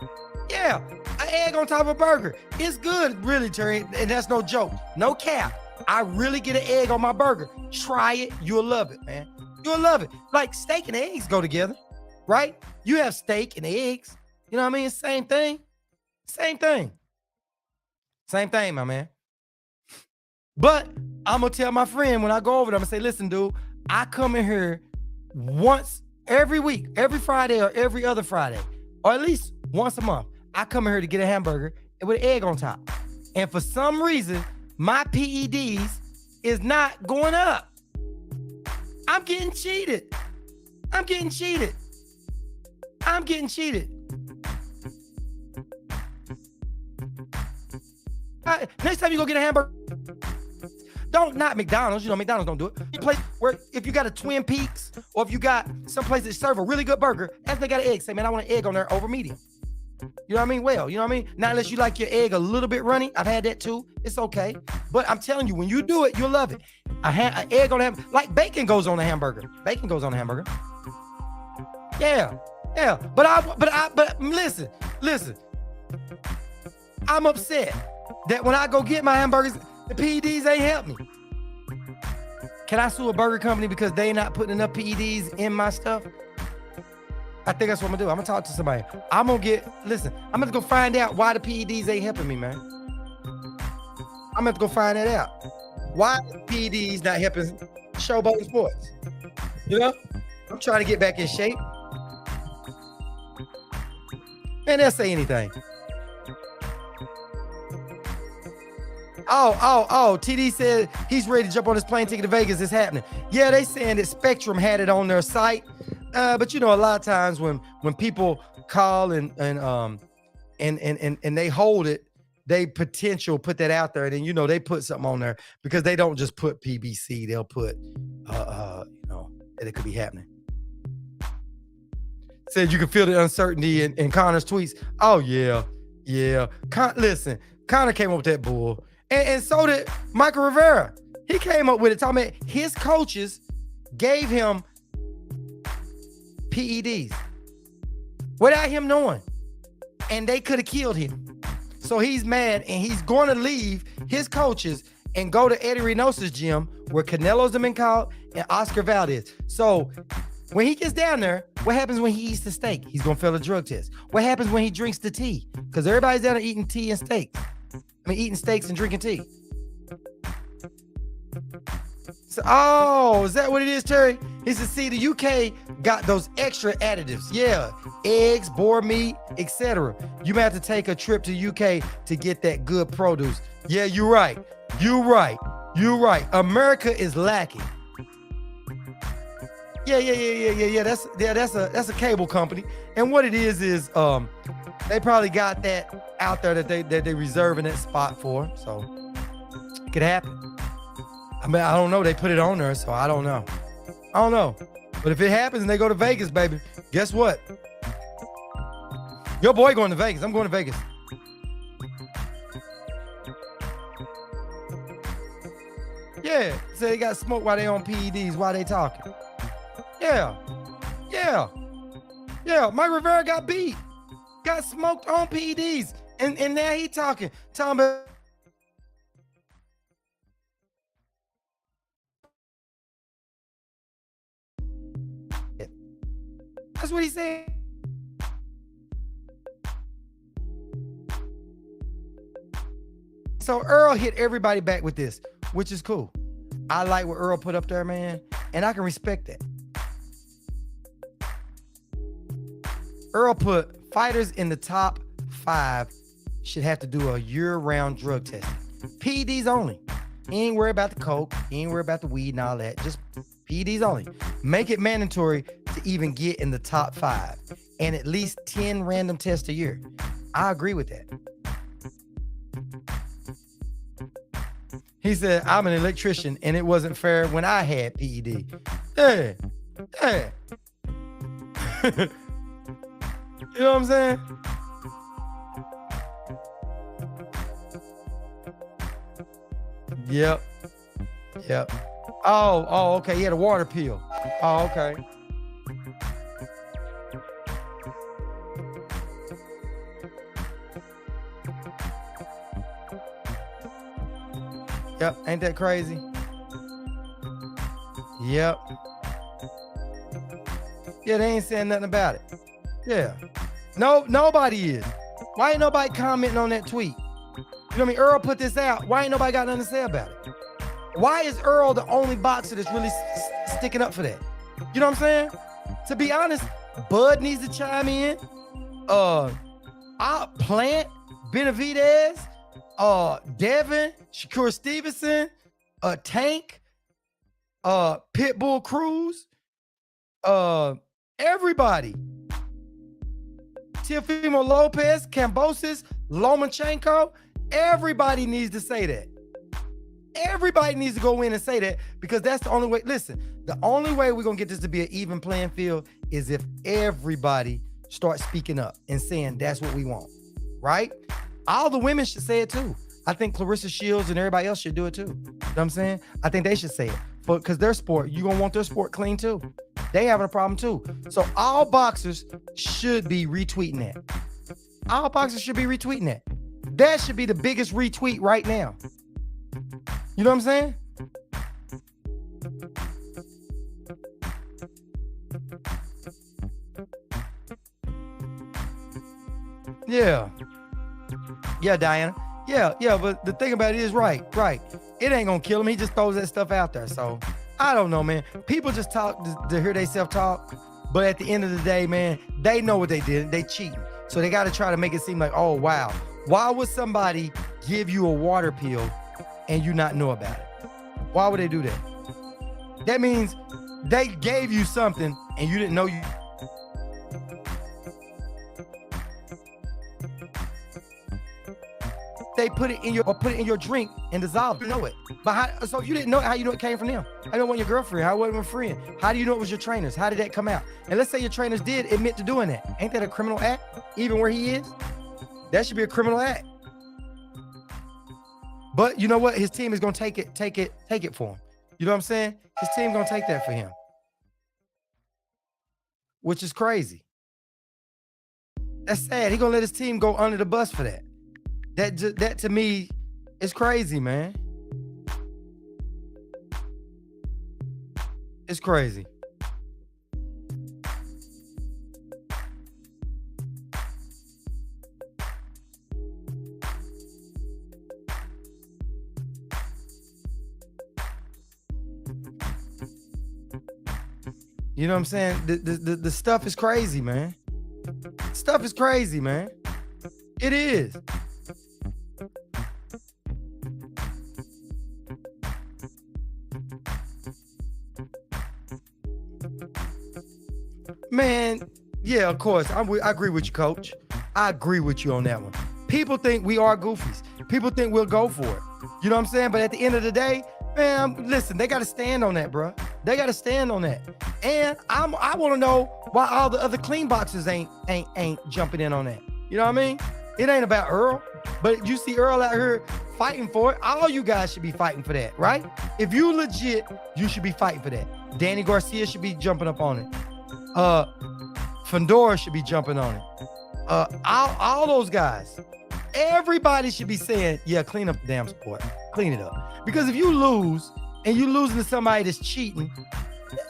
S1: Yeah, an egg on top of a burger. It's good, really, Terry. And that's no joke. No cap. I really get an egg on my burger. Try it. You'll love it, man. You'll love it. Like steak and eggs go together, right? You have steak and eggs. You know what I mean? Same thing. Same thing, my man. But I'm going to tell my friend when I go over there, I'm going to say, listen, dude, I come in here once every week, every Friday or every other Friday, or at least once a month. I come in here to get a hamburger with an egg on top. And for some reason, my PEDs is not going up. I'm getting cheated. Next time you go get a hamburger, not McDonald's. You know, McDonald's don't do it. You place where if you got a Twin Peaks or if you got some place that serve a really good burger, after they got an egg, say, man, I want an egg on there over medium. You know what I mean? Well, you know what I mean? Not unless you like your egg a little bit runny. I've had that too. It's okay. But I'm telling you, when you do it, you'll love it. An egg on hamburger, like bacon goes on a hamburger. Yeah. But listen. I'm upset that when I go get my hamburgers, the PEDs ain't help me. Can I sue a burger company because they not putting enough PEDs in my stuff? I think that's what I'm gonna do. I'm gonna talk to somebody. I'm gonna go find out why the PEDs ain't helping me, man. I'm gonna go find that out. Why the PEDs not helping Showboat Sports? You know? I'm trying to get back in shape. Man, they'll say anything. Oh, TD said he's ready to jump on his plane ticket to Vegas. It's happening. Yeah, they saying that Spectrum had it on their site. But you know, a lot of times when people call and they hold it, they potential put that out there, and then you know they put something on there because they don't just put PBC, they'll put you know, that it could be happening. Said you can feel the uncertainty in Conor's tweets. Oh yeah. Listen, Conor came up with that bull. And so did Michael Rivera. He came up with it, talking about his coaches gave him PEDs without him knowing. And they could have killed him. So he's mad and he's going to leave his coaches and go to Eddie Reynosa's gym where Canelo's been called and Oscar Valdez. So when he gets down there, what happens when he eats the steak? He's going to fail a drug test. What happens when he drinks the tea? Because everybody's down there eating tea and steaks. Eating steaks and drinking tea. So, oh, is that what it is, Terry? He said, see, the UK got those extra additives. Yeah, eggs, boar meat, etc. You may have to take a trip to UK to get that good produce. Yeah, you're right. You're right. You're right. America is lacking. Yeah. That's a cable company. And what it is they probably got that out there that they reserving that spot for. So it could happen. I mean, I don't know. They put it on there, so I don't know. But if it happens and they go to Vegas, baby, guess what? Your boy going to Vegas. I'm going to Vegas. Yeah. So they got smoked while they on PEDs, while they talking. Yeah. Mike Rivera got beat. Got smoked on PEDs. And now he talking about that's what he said. So Earl hit everybody back with this, which is cool. I like what Earl put up there, man, and I can respect that. Earl put fighters in the top 5 should have to do a year-round drug testing. PEDs only. He ain't worried about the coke. He ain't worried about the weed and all that. Just PEDs only. Make it mandatory to even get in the top 5 and at least 10 random tests a year. I agree with that. He said, I'm an electrician and it wasn't fair when I had PED. Yeah. You know what I'm saying? Yep. Oh, okay. He had a water pill. Oh, okay. Yep. Ain't that crazy? Yep. Yeah, they ain't saying nothing about it. Yeah. No, nobody is. Why ain't nobody commenting on that tweet? You know what I mean? Earl put this out. Why ain't nobody got nothing to say about it? Why is Earl the only boxer that's really sticking up for that? You know what I'm saying? To be honest, Bud needs to chime in. Plant, Benavidez, Devin, Shakur Stevenson, Tank, Pitbull Cruz, everybody. Teofimo Lopez, Kambosos, Lomachenko, everybody needs to say that. Everybody needs to go in and say that because that's the only way. Listen, the only way we're going to get this to be an even playing field is if everybody starts speaking up and saying that's what we want, right? All the women should say it too. I think Clarissa Shields and everybody else should do it too. You know what I'm saying? I think they should say it because their sport, you're going to want their sport clean too. They having a problem too. So all boxers should be retweeting that. All boxers should be retweeting that. That should be the biggest retweet right now. You know what I'm saying? Yeah. Yeah, Diana. Yeah, but the thing about it is right. It ain't gonna kill him. He just throws that stuff out there. So I don't know, man. People just talk to hear they self-talk, but at the end of the day, man, they know what they did. They cheating. So they got to try to make it seem like, oh, wow. Why would somebody give you a water pill and you not know about it? Why would they do that? That means they gave you something and you didn't know you. They put it in your drink and dissolve. You know it. But so if you didn't know it, how you know it came from them? How do you know it wasn't your girlfriend? How it wasn't a friend? How do you know it was your trainers? How did that come out? And let's say your trainers did admit to doing that. Ain't that a criminal act? Even where he is? That should be a criminal act. But you know what? His team is gonna take it for him. You know what I'm saying? His team gonna take that for him. which is crazy. That's sad. He gonna let his team go under the bus for that. That to me is crazy, man. It's crazy. You know what I'm saying? The stuff is crazy, man. Stuff is crazy, man. It is. Man, yeah, of course. I agree with you, Coach. I agree with you on that one. People think we are goofies. People think we'll go for it. You know what I'm saying? But at the end of the day, man, listen, they got to stand on that, bro. They got to stand on that. And I want to know why all the other clean boxers ain't jumping in on that. You know what I mean? It ain't about Errol, but you see Errol out here fighting for it. All you guys should be fighting for that, right? If you legit, you should be fighting for that. Danny Garcia should be jumping up on it. Fandora should be jumping on it. All those guys. Everybody should be saying, yeah, clean up the damn sport. Clean it up. Because if you lose and you losing to somebody that's cheating,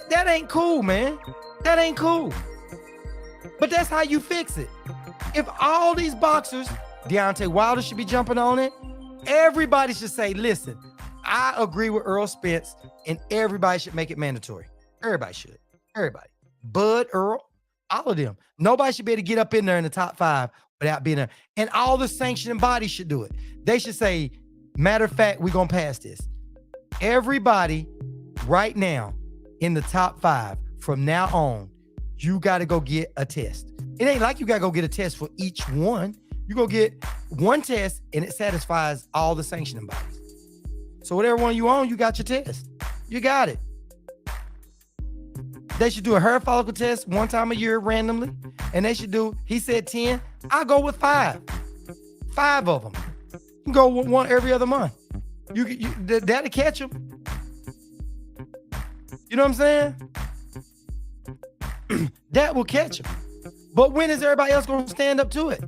S1: that ain't cool, man. That ain't cool. But that's how you fix it. If all these boxers, Deontay Wilder should be jumping on it, everybody should say, listen, I agree with Errol Spence, and everybody should make it mandatory. Everybody should. Everybody. Bud, Errol, all of them. Nobody should be able to get up in there in the top 5 without being there. And all the sanctioning bodies should do it. They should say, matter of fact, we're going to pass this. Everybody right now in the top 5 from now on, you got to go get a test. It ain't like you got to go get a test for each one. You go get one test and it satisfies all the sanctioning bodies. So whatever one you own, you got your test. You got it. They should do a hair follicle test one time a year randomly. And they should do, he said 10. I'll go with 5. 5 of them. You can go with one every other month. That'll catch them. You know what I'm saying? That will catch them. But when is everybody else going to stand up to it?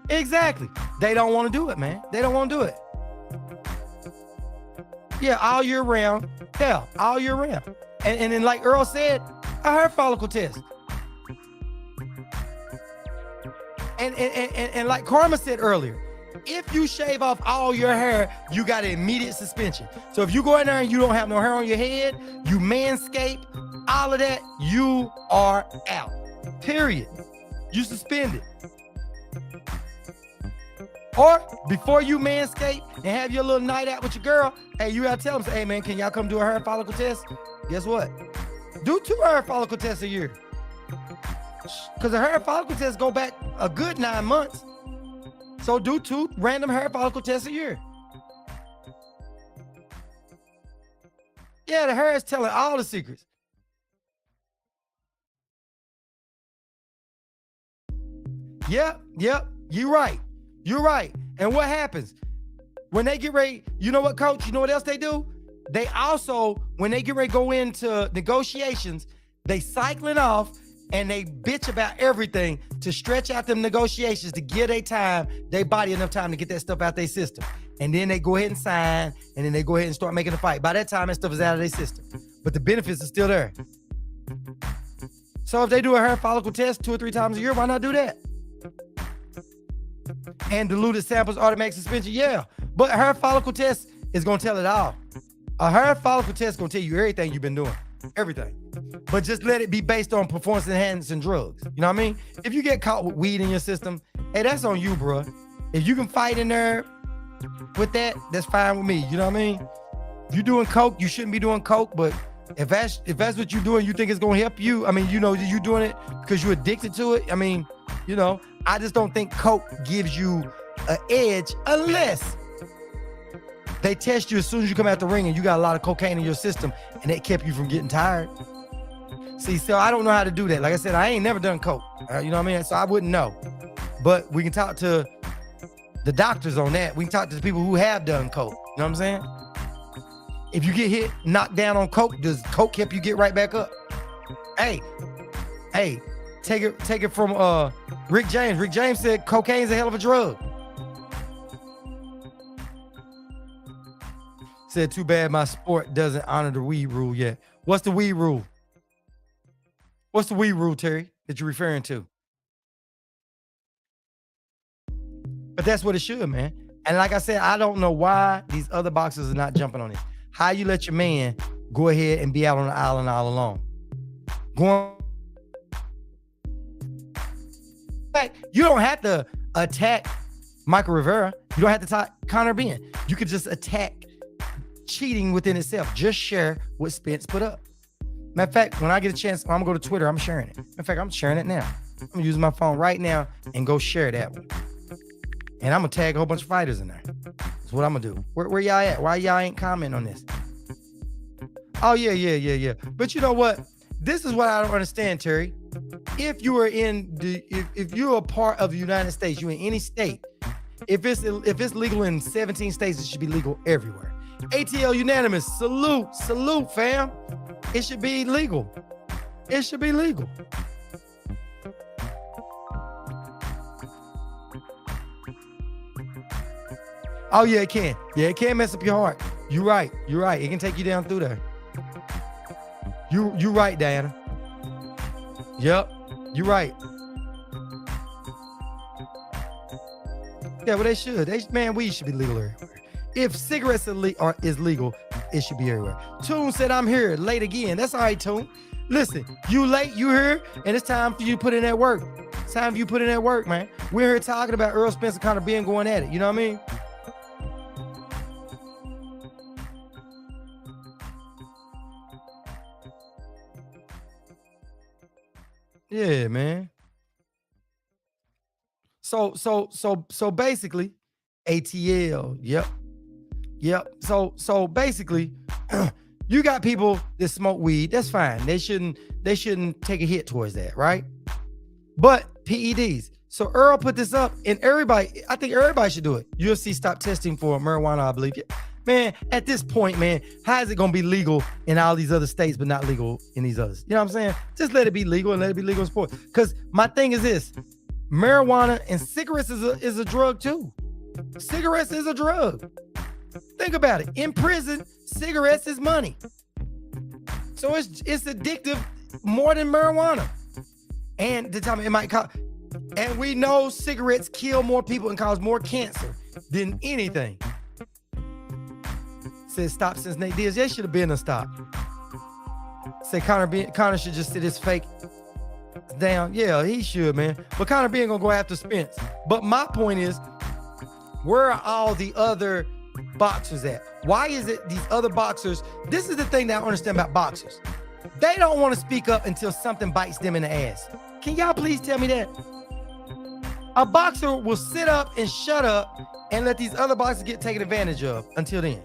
S1: Exactly. They don't want to do it, man. They don't want to do it. Yeah, all year round. Hell, all year round. And then like Errol said, a hair follicle test. And like Karma said earlier, if you shave off all your hair, you got an immediate suspension. So if you go in there and you don't have no hair on your head, you manscape, all of that, you are out. Period. You suspended. Or before you manscape and have your little night out with your girl, hey, you gotta tell them, say, hey man, can y'all come do a hair follicle test? Guess what? Do 2 hair follicle tests a year. Because the hair follicle tests go back a good 9 months. So do 2 random hair follicle tests a year. Yeah, the hair is telling all the secrets. Yep, you're right. You're right. And what happens? When they get ready, you know what, Coach? You know what else they do? They also, when they get ready to go into negotiations, they cycling off and they bitch about everything to stretch out them negotiations to give their body enough time to get that stuff out their system. And then they go ahead and sign, and then they go ahead and start making a fight. By that time, that stuff is out of their system. But the benefits are still there. So if they do a hair follicle test 2 or 3 times a year, why not do that? And diluted samples, automatic suspension, yeah. But a hair follicle test is gonna tell it all. A hair follicle test is gonna tell you everything you've been doing. Everything. But just let it be based on performance enhancing drugs. You know what I mean? If you get caught with weed in your system, hey, that's on you, bro. If you can fight in there with that, that's fine with me. You know what I mean? If you're doing coke, you shouldn't be doing coke, but if that's what you're doing, you think it's gonna help you. I mean, you know, you doing it because you're addicted to it. I mean, you know, I just don't think coke gives you an edge unless they test you as soon as you come out the ring and you got a lot of cocaine in your system and that kept you from getting tired. See, so I don't know how to do that. Like I said, I ain't never done coke. You know what I mean? So I wouldn't know. But we can talk to the doctors on that. We can talk to the people who have done coke. You know what I'm saying? If you get hit, knocked down on coke, does coke help you get right back up? Hey, take it from Rick James. Rick James said cocaine's a hell of a drug. Said, too bad my sport doesn't honor the weed rule yet. What's the weed rule? What's the weed rule, Terry, that you're referring to? But that's what it should, man. And like I said, I don't know why these other boxers are not jumping on this. How you let your man go ahead and be out on the island all alone? You don't have to attack Michael Rivera. You don't have to attack Conor Benn. You could just attack cheating within itself. Just share what Spence put up. Matter of fact, when I get a chance, I'm gonna go to Twitter. I'm sharing it. In fact, I'm sharing it now. I'm gonna use my phone right now and go share that one. And I'm gonna tag a whole bunch of fighters in there. That's what I'm gonna do. Where y'all at? Why y'all ain't commenting on this? Oh yeah. But you know what? This is what I don't understand, Terry. If you are if you're a part of the United States, you're in any state. If it's legal in 17 states, it should be legal everywhere. ATL unanimous. Salute, fam. It should be legal. It should be legal. Oh yeah, it can. Yeah, it can mess up your heart. You're right. It can take you down through there. You right, Diana. Yep, you're right. Yeah, well, they should. Weed should be legal everywhere. If cigarettes is legal, it should be everywhere. Toon said, I'm here late again. That's all right, Toon. Listen, you late, you here, and it's time for you to put in that work. It's time for you to put in that work, man. We're here talking about Errol Spence and Conor Benn going at it. You know what I mean? Yeah, man. So basically, ATL. Yep. So basically, you got people that smoke weed. That's fine. They shouldn't take a hit towards that, right? But PEDs. So Errol put this up, and I think everybody should do it. UFC stopped testing for marijuana, I believe. Man, at this point, man, how is it gonna be legal in all these other states but not legal in these others? You know what I'm saying? Just let it be legal and let it be legal in sport. Because my thing is this: marijuana and cigarettes is a drug too. Cigarettes is a drug. Think about it. In prison, cigarettes is money. So it's addictive more than marijuana. And the time it might cause, and we know cigarettes kill more people and cause more cancer than anything. Said stop since Nate Diaz. They should have been a stop. Say Conor should just sit his fake down. Yeah, he should, man. But Conor Benn gonna go after Spence. But my point is, where are all the other boxers at? Why is it these other boxers? This is the thing that I understand about boxers. They don't want to speak up until something bites them in the ass. Can y'all please tell me that? A boxer will sit up and shut up and let these other boxers get taken advantage of until then.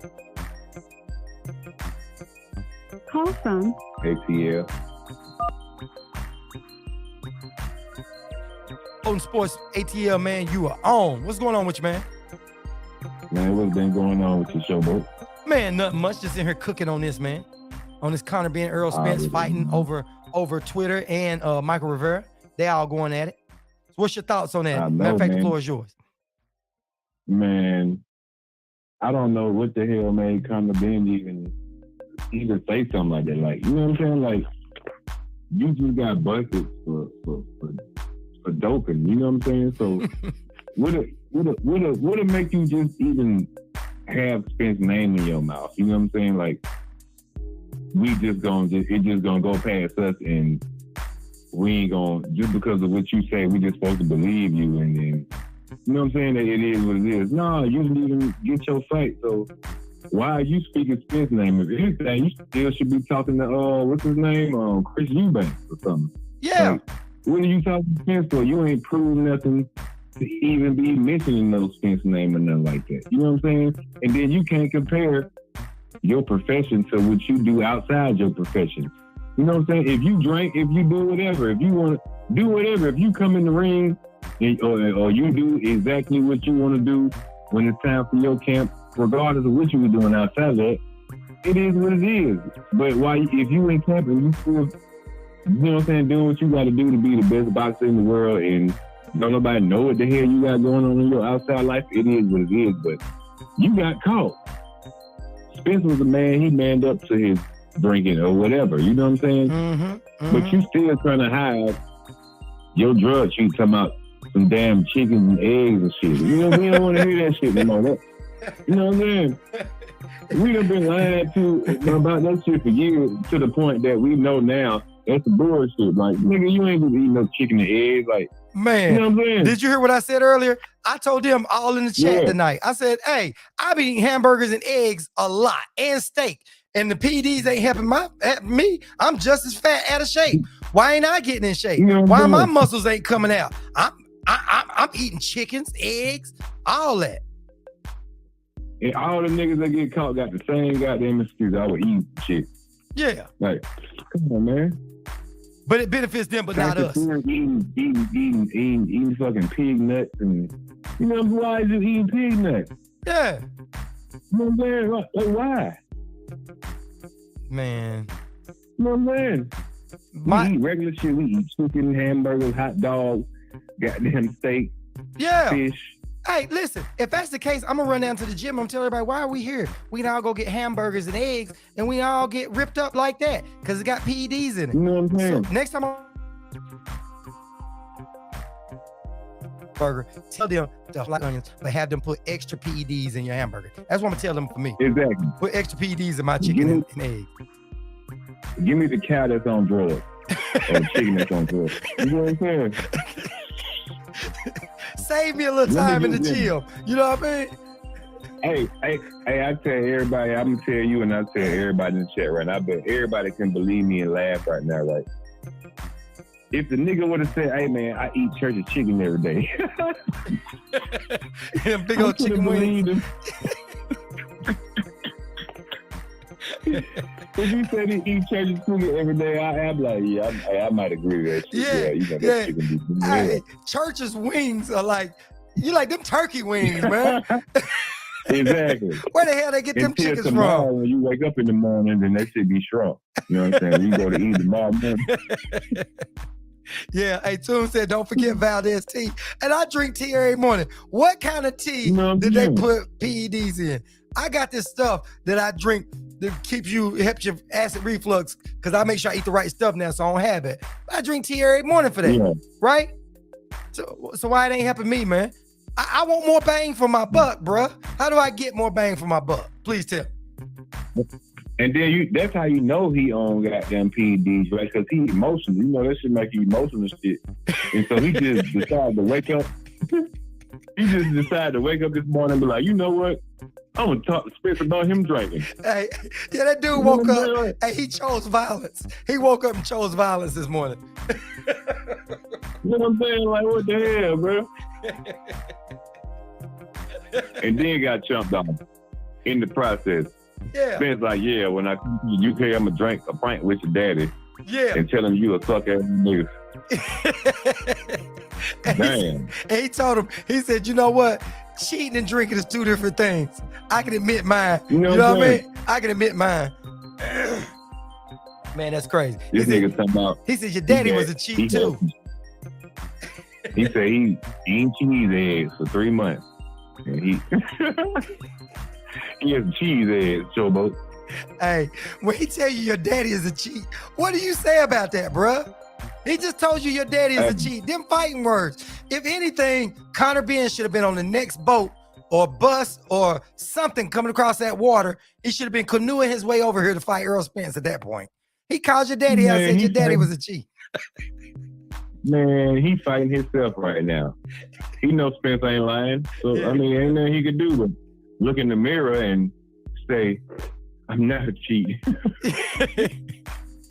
S3: Call from
S4: ATL.
S1: Open Sports ATL, man, you are on. What's going on with you, man?
S4: Man, what's been going on with your show, bro?
S1: Man, nothing much. Just in here cooking on this, man. On this Conor Benn, Errol Spence fighting over Twitter and Michael Rivera. They all going at it. So what's your thoughts on that? Matter of fact, the floor is yours.
S4: Man, I don't know what the hell made Conor Benn even say something like that. Like, you know what I'm saying? Like, you just got busted for doping. You know what I'm saying? So, would it make you just even have Spence's name in your mouth? You know what I'm saying? Like, it's just gonna go past us, and we ain't gonna, just because of what you say, we just supposed to believe you, and then, you know what I'm saying? That it is what it is. No, you didn't even get your fight, so why are you speaking Spence's name? If anything, you still should be talking to what's his name, Chris Eubanks or something.
S1: Yeah.
S4: Like, what are you talking to Spence for? You ain't proved nothing to even be mentioning no Spence name or nothing like that. You know what I'm saying? And then you can't compare your profession to what you do outside your profession. You know what I'm saying? If you drink, if you do whatever, if you want to do whatever, if you come in the ring or you do exactly what you want to do when it's time for your camp, regardless of what you were doing outside of that, it is what it is. But why, if you in camp and you still, you know what I'm saying, doing what you got to do to be the best boxer in the world, and don't nobody know what the hell you got going on in your outside life, it is what it is. But you got caught. Spence was a man, he manned up to his drinking or whatever, you know what I'm saying? But you still trying to hide your drug cheat, talking about some damn chickens and eggs and shit. You know, we don't want to hear that shit no more. You know what I'm saying? We done been lying to about that shit for years, to the point that we know now that's the bullshit. Like, nigga, you ain't gonna eat no chicken and eggs. Like,
S1: man,
S4: you know what I'm saying?
S1: Did you hear what I said earlier? I told them all in the chat tonight. I said, hey, I be eating hamburgers and eggs a lot and steak. And the PEDs ain't helping me. I'm just as fat, out of shape. Why ain't I getting in shape?
S4: You know
S1: Why my muscles ain't coming out? I'm eating chickens, eggs, all that.
S4: And all the niggas that get caught got the same goddamn excuse. I would eat shit.
S1: Yeah.
S4: Like, come on, man.
S1: But it benefits them, but not us.
S4: Eating fucking pig nuts, and you know why is just eating pig nuts?
S1: Yeah.
S4: You know what I'm saying? Like, why?
S1: Man.
S4: You know what I'm saying? We eat regular shit. We eat chicken, hamburgers, hot dogs, goddamn steak, fish.
S1: Hey, listen, if that's the case, I'm gonna run down to the gym. I'm telling everybody, why are we here? We can all go get hamburgers and eggs, and we all get ripped up like that because it got PEDs in it.
S4: You know what I'm saying?
S1: So next time burger, tell them to like onions, but have them put extra PEDs in your hamburger. That's what I'm gonna tell them for me.
S4: Exactly.
S1: Put extra PEDs in my chicken and eggs.
S4: Give me the cow that's on drugs, or the chicken that's on drugs. You know what I'm saying?
S1: Save me a little time in the gym. You know what I mean?
S4: Hey, I tell everybody, I'm gonna tell you and I tell everybody in the chat right now, I bet everybody can believe me and laugh right now, right? If the nigga would have said, hey man, I eat church's chicken every day.
S1: And big old chicken wings.
S4: If he said he eat church's chicken every day, I'm like, I might agree with that shit. You know that chicken be
S1: hey, church's wings are like, you like them turkey wings, man.
S4: Exactly.
S1: Where the hell they get them chickens from?
S4: When you wake up in the morning, then that shit be shrunk. You know what I'm saying? You go to eat tomorrow morning.
S1: Yeah, hey, Toon said, don't forget Valdez tea. And I drink tea every morning. What kind of tea did they put PEDs in? I got this stuff that I drink that helps your acid reflux, because I make sure I eat the right stuff now, so I don't have it. I drink tea every morning for that, right? So why it ain't helping me, man? I want more bang for my buck, bruh. How do I get more bang for my buck? Please tell me.
S4: And then that's how you know he on goddamn PEDs, right? Because he emotional. You know, that shit make you emotional shit. And so he just decided to wake up. He just decided to wake up this morning and be like, you know what? I'm going to talk to Spence about him drinking.
S1: Hey, yeah, that dude woke up. Hey, he chose violence. He woke up and chose violence this morning.
S4: You know what I'm saying? Like, what the hell, bro? And then got chumped on in the process.
S1: Yeah.
S4: Spence like, yeah, when I come to you, tell him to drink a pint with your daddy.
S1: Yeah.
S4: And tell him you a suck ass nigga. Damn.
S1: And he told him, he said, you know what? Cheating and drinking is two different things. I can admit mine. You know what I mean? I can admit mine. Man, that's crazy.
S4: This nigga talking about.
S1: He said your daddy was a cheat too.
S4: He said he eating cheese eggs for 3 months. And he has cheese eggs, showboat.
S1: Hey, when he tell you your daddy is a cheat, what do you say about that, bruh? He just told you your daddy is a cheat. Them fighting words. If anything, Conor Benn should have been on the next boat or bus or something coming across that water. He should have been canoeing his way over here to fight Errol Spence at that point. He called your daddy out and said your daddy was a cheat.
S4: Man, he fighting himself right now. He knows Spence ain't lying. So, I mean, ain't nothing he could do but look in the mirror and say, I'm not a cheat.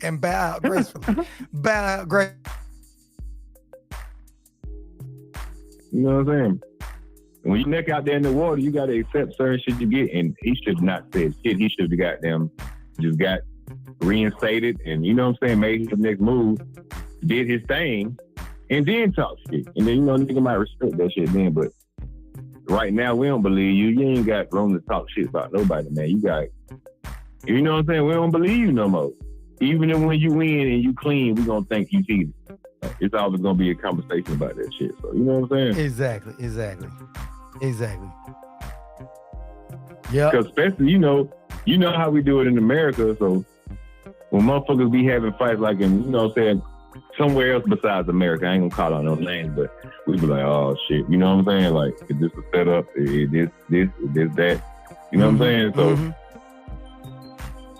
S1: And bow out gracefully. Bow out gracefully.
S4: You know what I'm saying? When you neck out there in the water, you got to accept certain shit you get. And he should not say shit. He should have got them, just got reinstated. And you know what I'm saying? Made his next move, did his thing, and then talk shit. And then, you know, nigga might respect that shit then. But right now, we don't believe you. You ain't got room to talk shit about nobody, man. You got You know what I'm saying? We don't believe you no more. Even if when you win and you clean, we gonna think you cheated. It's always gonna be a conversation about that shit. So you know what I'm saying?
S1: Exactly. Yeah.
S4: Because especially, you know how we do it in America. So when motherfuckers be having fights like in, you know what I'm saying, somewhere else besides America, I ain't gonna call out no names, but we be like, oh shit, you know what I'm saying? Like, is this a setup? Is this, that? You know what I'm saying? So,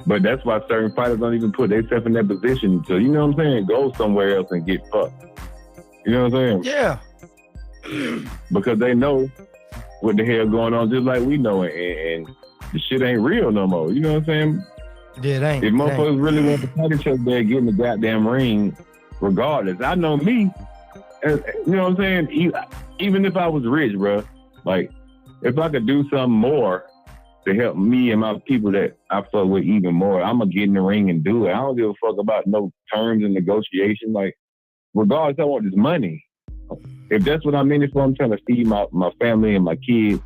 S4: but that's why certain fighters don't even put themselves in that position to, you know what I'm saying, go somewhere else and get fucked. You know what I'm saying?
S1: Yeah.
S4: Because they know what the hell going on, just like we know it, and the shit ain't real no more. You know what I'm saying?
S1: Yeah, it ain't.
S4: If motherfuckers really want to fight each other, they're getting the goddamn ring regardless. I know me, you know what I'm saying? Even if I was rich, bro, like, if I could do something more to help me and my people that I fuck with even more, I'm going to get in the ring and do it. I don't give a fuck about no terms and negotiation. Like, regardless, I want this money. If that's what I'm in it for, I'm trying to feed my family and my kids.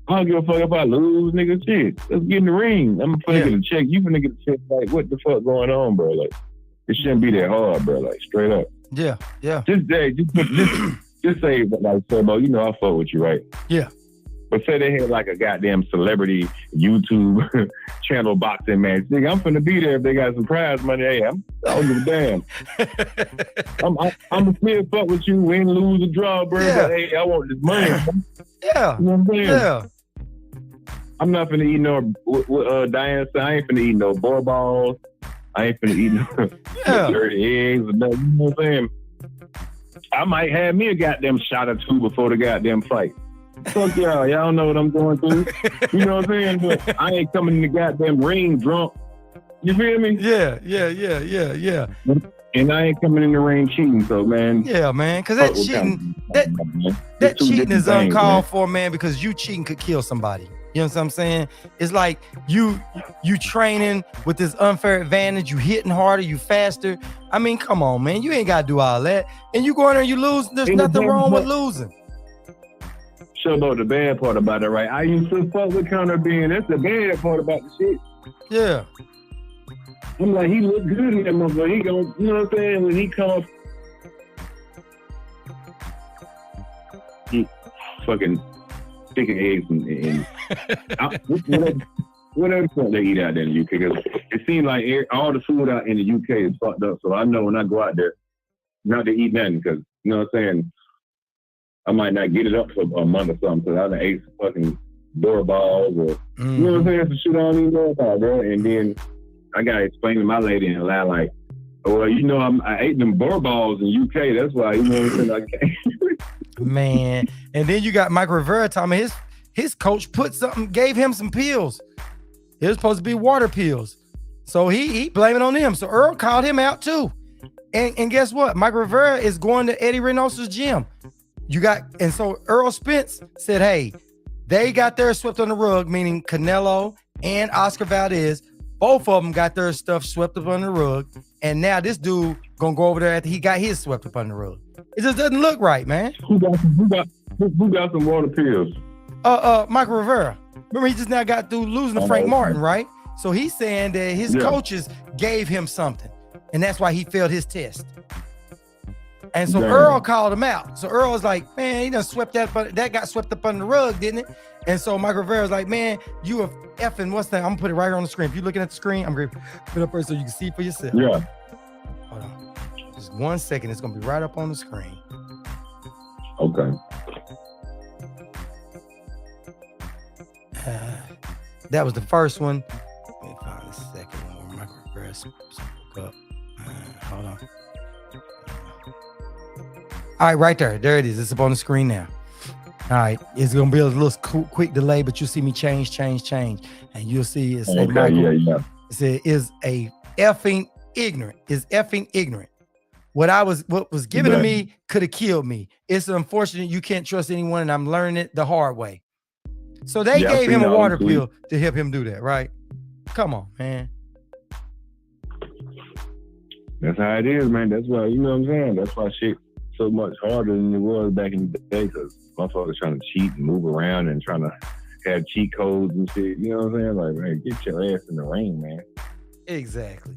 S4: I don't give a fuck if I lose, nigga. Shit, let's get in the ring. I'm gonna get a check. You finna get a check. Like, what the fuck going on, bro? Like, it shouldn't be that hard, bro. Like, straight up.
S1: Yeah.
S4: Just say, like, Turbo, you know I fuck with you, right?
S1: Yeah.
S4: But say they had like a goddamn celebrity YouTube channel boxing match. Nigga, I'm finna be there if they got some prize money. Hey, I don't give a damn. I'm still fuck with you, win, lose, or draw, bro.
S1: Yeah.
S4: But hey, I want this money.
S1: Yeah.
S4: You know what I'm saying?
S1: Yeah.
S4: I'm not finna eat no, Diane said, I ain't finna eat no boar balls. I ain't finna eat no dirty eggs or nothing. You know what I'm saying? I might have me a goddamn shot or two before the goddamn fight. Fuck y'all know what I'm going through. You know what I'm saying? But I ain't coming in the goddamn ring drunk. You feel me?
S1: Yeah.
S4: And I ain't coming in the ring cheating, so man.
S1: Yeah, man. Because that cheating, that cheating is uncalled for, man, because you cheating could kill somebody. You know what I'm saying? It's like you training with this unfair advantage, you hitting harder, you faster. I mean, come on, man. You ain't gotta do all that. And you go in there and you lose. There's nothing wrong with losing.
S4: About the bad part about it, right? I used to fuck with Conor Benn. That's the bad part about the shit.
S1: Yeah.
S4: I'm like, he look good in that motherfucker. He gon', you know what I'm saying? When he come up, he fucking chicken eggs and whatever fuck they eat out there in the UK. Because it seems like all the food out in the UK is fucked up. So I know when I go out there, not to eat nothing, because, you know what I'm saying, I might not get it up for a month or something, because I done ate some fucking doorbells or, you know what I'm saying, some shit I don't even know about, bro. And then I got to explain to my lady in line, like, well, you know, I ate them doorbells in UK, that's why, you know what I'm saying, I can't.
S1: Man. And then you got Mike Rivera telling me his coach gave him some pills. It was supposed to be water pills. So he blamed it on them. So Earl called him out too. And guess what? Mike Rivera is going to Eddie Reynoso's gym. And so Errol Spence said, hey, they got their swept on the rug, meaning Canelo and Oscar Valdez. Both of them got their stuff swept up on the rug. And now this dude gonna go over there after he got his swept up on the rug. It just doesn't look right, man.
S4: Who got some water pills?
S1: Mike Rivera. Remember, he just now got through losing to Frank Martin, right? So he's saying that his coaches gave him something, and that's why he failed his test. And so Earl called him out. So Earl was like, man, he done swept that got swept up under the rug, didn't it? And so Mike Rivera's like, man, you are effing, what's that? I'm gonna put it right here on the screen. If you're looking at the screen, I'm gonna put it up first so you can see for yourself.
S4: Yeah.
S1: Hold on. Just 1 second. It's gonna be right up on the screen.
S4: Okay.
S1: That was the first one. Let me find the second one where Mike Rivera spoke up. Hold on. All right, right there. There it is. It's up on the screen now. All right. It's going to be a little quick delay, but you'll see me change. And you'll see it say, Michael, it said, is effing ignorant. What was given to me could have killed me. It's unfortunate you can't trust anyone, and I'm learning it the hard way. So they gave him a water pill to help him do that, right? Come on, man.
S4: That's how it is, man. That's why, you know what I'm saying? That's why shit so much harder than it was back in the day, because motherfuckers trying to cheat and move around and trying to have cheat codes and shit. You know what I'm saying? Like, man, get your ass in the ring, man.
S1: Exactly.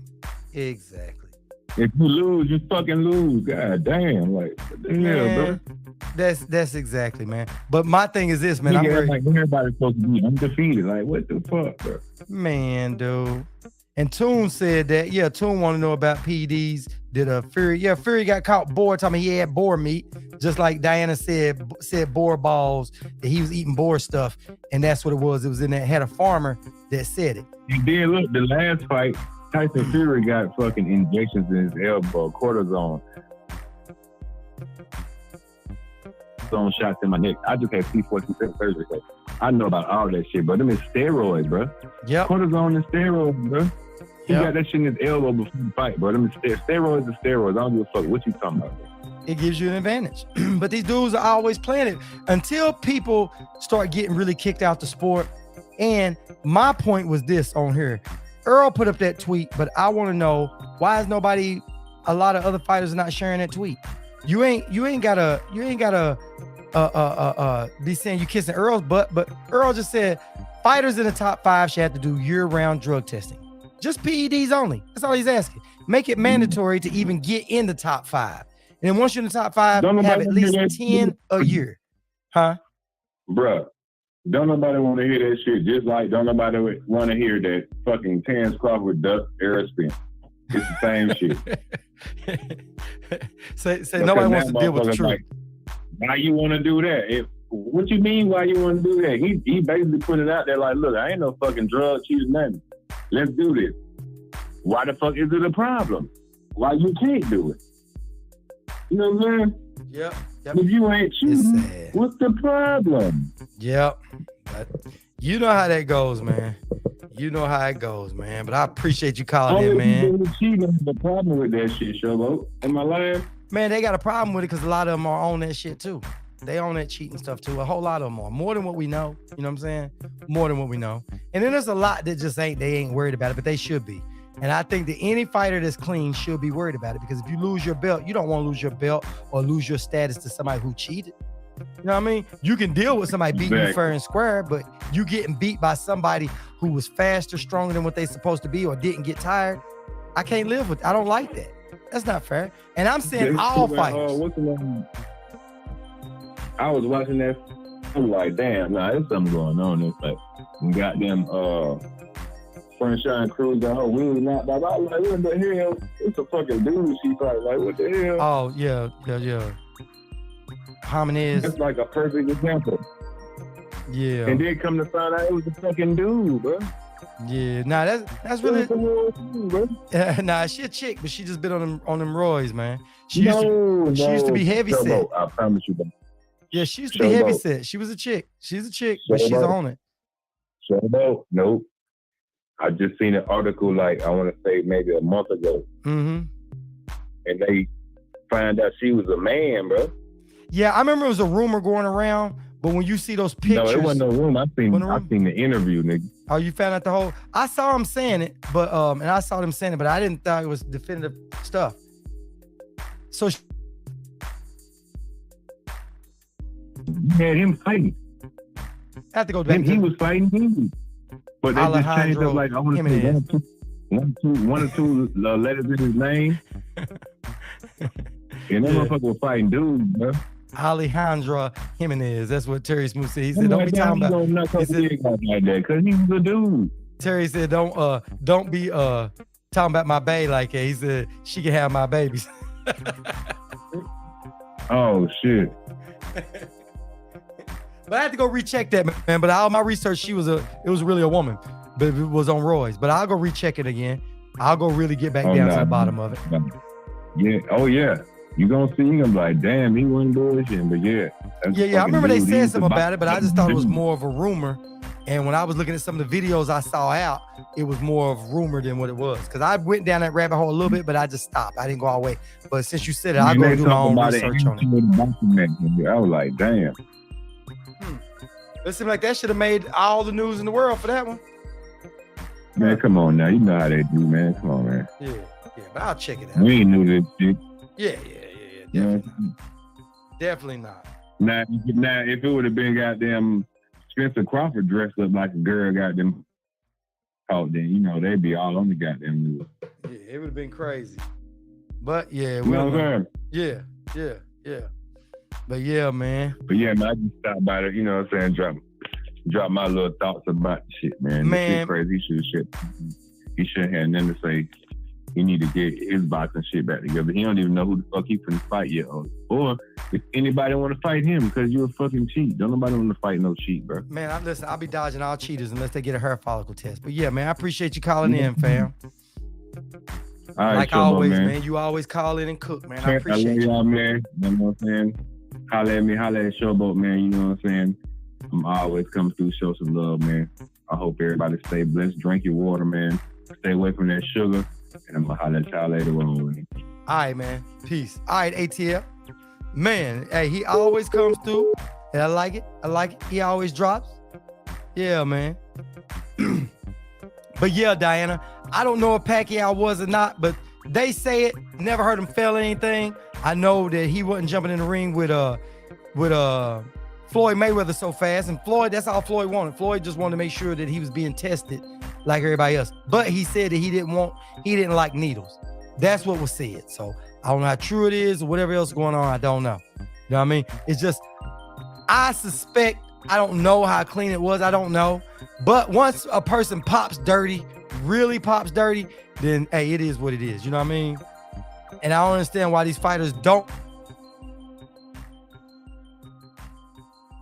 S4: If you lose, you fucking lose. God damn, like what the hell, bro?
S1: That's exactly, man. But my thing is this, man. I'm very,
S4: like everybody's supposed to be undefeated. Like, what the fuck, bro?
S1: man, dude. And Toon said that, yeah, Toon want to know about PEDs. Did Fury? Yeah, Fury got caught boar. Talking he had boar meat, just like Diana said boar balls, that he was eating boar stuff, and that's what it was. It was in that, had a farmer that said it.
S4: And then look, the last fight, Tyson Fury got fucking injections in his elbow, cortisone. Shots in my neck. I just had C4 surgery. So I know about all that shit, but them is steroids, bro.
S1: Yep.
S4: Cortisone is steroids, bro. He got that shit in his elbow before the fight, bro. Them is steroids are steroids. I don't give a fuck what you talking about, bro.
S1: It gives you an advantage. But these dudes are always playing it until people start getting really kicked out the sport. And my point was this on here. Errol put up that tweet, but I want to know why is a lot of other fighters are not sharing that tweet. You ain't gotta be saying you kissing Errol's butt, but Errol just said fighters in the top 5 should have to do year-round drug testing. Just PEDs only. That's all he's asking. Make it mandatory to even get in the top 5. And then once you're in the top 5, have at least 10 a year. Huh?
S4: Bruh, don't nobody want to hear that shit. Just like don't nobody want to hear that fucking Terrence Crawford duck Errol Spence. It's the same shit.
S1: say nobody wants to deal with the truth.
S4: Like, why you want to do that? What you mean why you want to do that? He basically put it out there like, look, I ain't no fucking drug cheater, nothing. Let's do this. Why the fuck is it a problem? Why you can't do it? You know what I'm saying?
S1: Yep.
S4: If you ain't cheating, what's the problem?
S1: Yep. You know how that goes, man. You know how it goes, man. But I appreciate you calling in, man.
S4: The problem with that shit, Showboat. Am I lying?
S1: Man, they got a problem with it because a lot of them are on that shit too. They own that cheating stuff too. A whole lot of them are. More than what we know. You know what I'm saying? More than what we know. And then there's a lot that just they ain't worried about it, but they should be. And I think that any fighter that's clean should be worried about it because if you lose your belt, you don't want to lose your belt or lose your status to somebody who cheated. You know what I mean? You can deal with somebody beating you fair and square, but you getting beat by somebody who was faster, stronger than what they supposed to be or didn't get tired. I can't live with it. I don't like that. That's not fair. And I'm saying all fighters.
S4: What's the name? I was watching that. I'm like, damn, there's something going on. It's like, goddamn, Sunshine Cruz, the whole wheel knocked out. I was like, what the hell? It's a fucking dude she fight. Like, what the hell?
S1: Oh, yeah. Jimenez.
S4: That's like a perfect example.
S1: Yeah.
S4: And then come to find out it was a fucking dude, bro.
S1: Yeah, nah, that's really. Nah, she a chick, but she just been on them roids, man. She used to be heavy set.
S4: I promise you that.
S1: Yeah, she used to be heavy set. She was a chick. She's a chick, but she's on it.
S4: Nope. I just seen an article like I want to say maybe a month ago, and they find out she was a man, bro.
S1: Yeah, I remember it was a rumor going around, but when you see those pictures,
S4: no, it wasn't no rumor. I seen the interview, nigga.
S1: Oh, you found out the whole? I saw him saying it, but and I saw them saying it, but I didn't thought it was definitive stuff. So
S4: you had him fighting.
S1: I have to go back.
S4: He was fighting him, but they just changed up like I want to say one or two letters in his name, and that motherfucker was fighting dudes, bro.
S1: Alejandro Jimenez. That's what Terry Smooth said. He said, "Don't be talking about."
S4: He said, like that because he's a dude.
S1: Terry said, "Don't be talking about my baby like that." He said, "She can have my babies."
S4: Oh shit!
S1: But I had to go recheck that, man. But all my research, it was really a woman, but it was on Roy's. But I'll go recheck it again. I'll go really get back down to the bottom of it.
S4: Yeah. Oh yeah. You gonna see him like, damn, he wasn't bullshitting, but yeah.
S1: Yeah. I remember they said something about it, but I just thought it was more of a rumor. And when I was looking at some of the videos I saw out, it was more of rumor than what it was. Because I went down that rabbit hole a little bit, but I just stopped. I didn't go all the way. But since you said it, I'll go do my own research on it.
S4: I was like, damn.
S1: It seemed like that should have made all the news in the world for that one.
S4: Man, come on now. You know how they do, man. Come on, man.
S1: Yeah. But I'll check it out.
S4: We ain't knew this shit.
S1: Yeah. Definitely not.
S4: Now, if it would have been goddamn Spencer Crawford dressed up like a girl, got them caught, then you know they'd be all on the goddamn news.
S1: Yeah, it would have been crazy. But yeah,
S4: You know what I'm saying?
S1: Yeah. But yeah, man.
S4: But yeah, man, I just stopped by there, you know what I'm saying, drop my little thoughts about the shit, man. This shit crazy. He shouldn't have nothing to say. He need to get his boxing shit back together. He don't even know who the fuck he finna fight yet. Or if anybody want to fight him, because you're a fucking cheat. Don't nobody want to fight no cheat, bro.
S1: Man, I'll be dodging all cheaters unless they get a hair follicle test. But yeah, man, I appreciate you calling in, fam.
S4: All right,
S1: like always, man. You always call in and cook, man. I appreciate you.
S4: Y'all, man. You know what I'm saying? Holla at me, holla at Showboat, man. You know what I'm saying? I'm always coming through, show some love, man. I hope everybody stay blessed. Drink your water, man. Stay away from that sugar. And I'm going to holler at y'all later on, man.
S1: All right, man. Peace. All right, ATL. Man, hey, he always comes through. And I like it. He always drops. Yeah, man. But yeah, Diana, I don't know if Pacquiao was or not, but they say it. Never heard him fail anything. I know that he wasn't jumping in the ring with Floyd Mayweather so fast. And Floyd, that's all Floyd wanted. Floyd just wanted to make sure that he was being tested like everybody else. But he said that he didn't like needles. That's what was said. So I don't know how true it is or whatever else going on. I don't know. You know what I mean? It's just, I suspect, I don't know how clean it was. I don't know. But once a person pops dirty, really pops dirty, then hey, it is what it is. You know what I mean? And I don't understand why these fighters don't.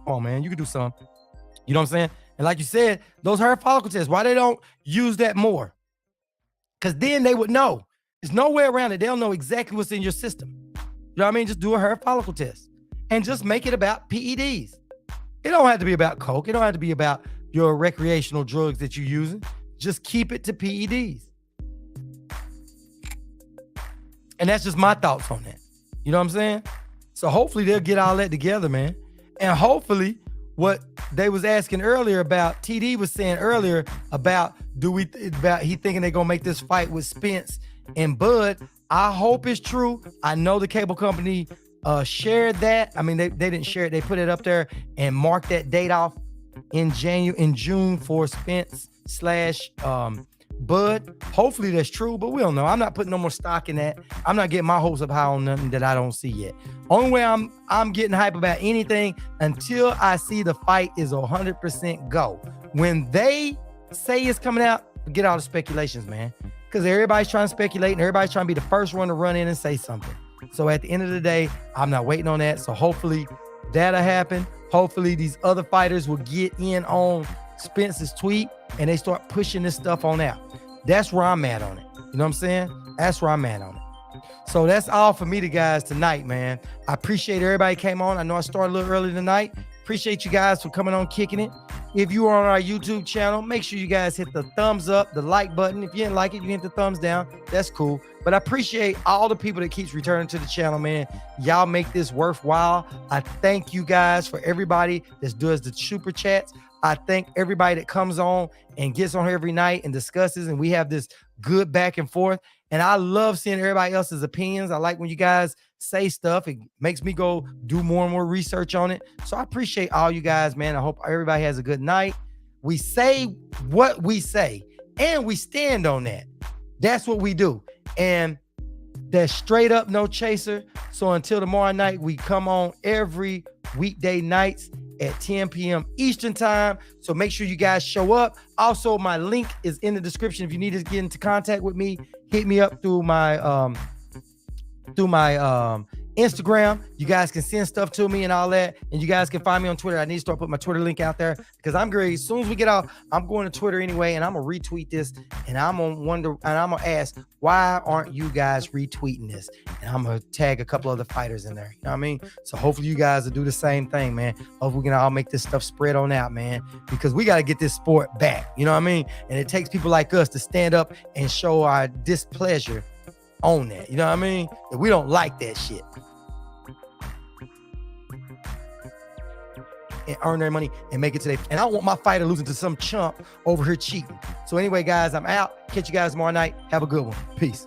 S1: Come on, man, you can do something. You know what I'm saying? And like you said, those hair follicle tests, why they don't use that more? Because then they would know. There's no way around it. They'll know exactly what's in your system. You know what I mean? Just do a hair follicle test and just make it about PEDs. It don't have to be about coke. It don't have to be about your recreational drugs that you're using. Just keep it to PEDs. And that's just my thoughts on that. You know what I'm saying? So hopefully they'll get all that together, man. And hopefully what they was asking earlier about, TD was saying earlier about, he thinking they're gonna make this fight with Spence and Bud. I hope it's true. I know the cable company shared that. I mean, they didn't share it. They put it up there and marked that date off in June for Spence / Bud. Hopefully that's true, but we don't know. I'm not putting no more stock in that. I'm not getting my hopes up high on nothing that I don't see yet. Only way I'm getting hype about anything until I see the fight is 100% go. When they say it's coming out, forget all the speculations, man. Because everybody's trying to speculate and everybody's trying to be the first one to run in and say something. So at the end of the day, I'm not waiting on that. So hopefully that'll happen. Hopefully these other fighters will get in on Spence's tweet and they start pushing this stuff on out. That's where I'm at on it. You know what I'm saying? That's where I'm at on it. So that's all for me, guys, tonight, man. I appreciate everybody came on. I know I started a little early tonight. Appreciate you guys for coming on, kicking it. If you are on our YouTube channel, make sure you guys hit the thumbs up, the like button. If you didn't like it, you hit the thumbs down. That's cool. But I appreciate all the people that keeps returning to the channel, man. Y'all make this worthwhile. I thank you guys for everybody that does the super chats. I thank everybody that comes on and gets on here every night and discusses, and we have this good back and forth. And I love seeing everybody else's opinions. I like when you guys say stuff. It makes me go do more and more research on it. So I appreciate all you guys, man. I hope everybody has a good night. We say what we say, and we stand on that. That's what we do. And that's straight up, no chaser. So until tomorrow night, we come on every weekday nights at 10 p.m. Eastern time. So make sure you guys show up. Also, my link is in the description. If you need to get into contact with me, hit me up through my Instagram. You guys can send stuff to me and all that. And you guys can find me on Twitter. I need to start putting my Twitter link out there because I'm great. As soon as we get out, I'm going to Twitter anyway, and I'm gonna retweet this, and I'm gonna wonder, and I'm gonna ask, why aren't you guys retweeting this? And I'm gonna tag a couple other fighters in there. You know what I mean? So hopefully you guys will do the same thing, man. Hopefully we can all make this stuff spread on out, man, because we got to get this sport back. You know what I mean? And it takes people like us to stand up and show our displeasure on that. You know what I mean? If we don't like that shit. And earn their money and make it today. And I don't want my fighter losing to some chump over here cheating. So anyway, guys, I'm out. Catch you guys tomorrow night. Have a good one. Peace.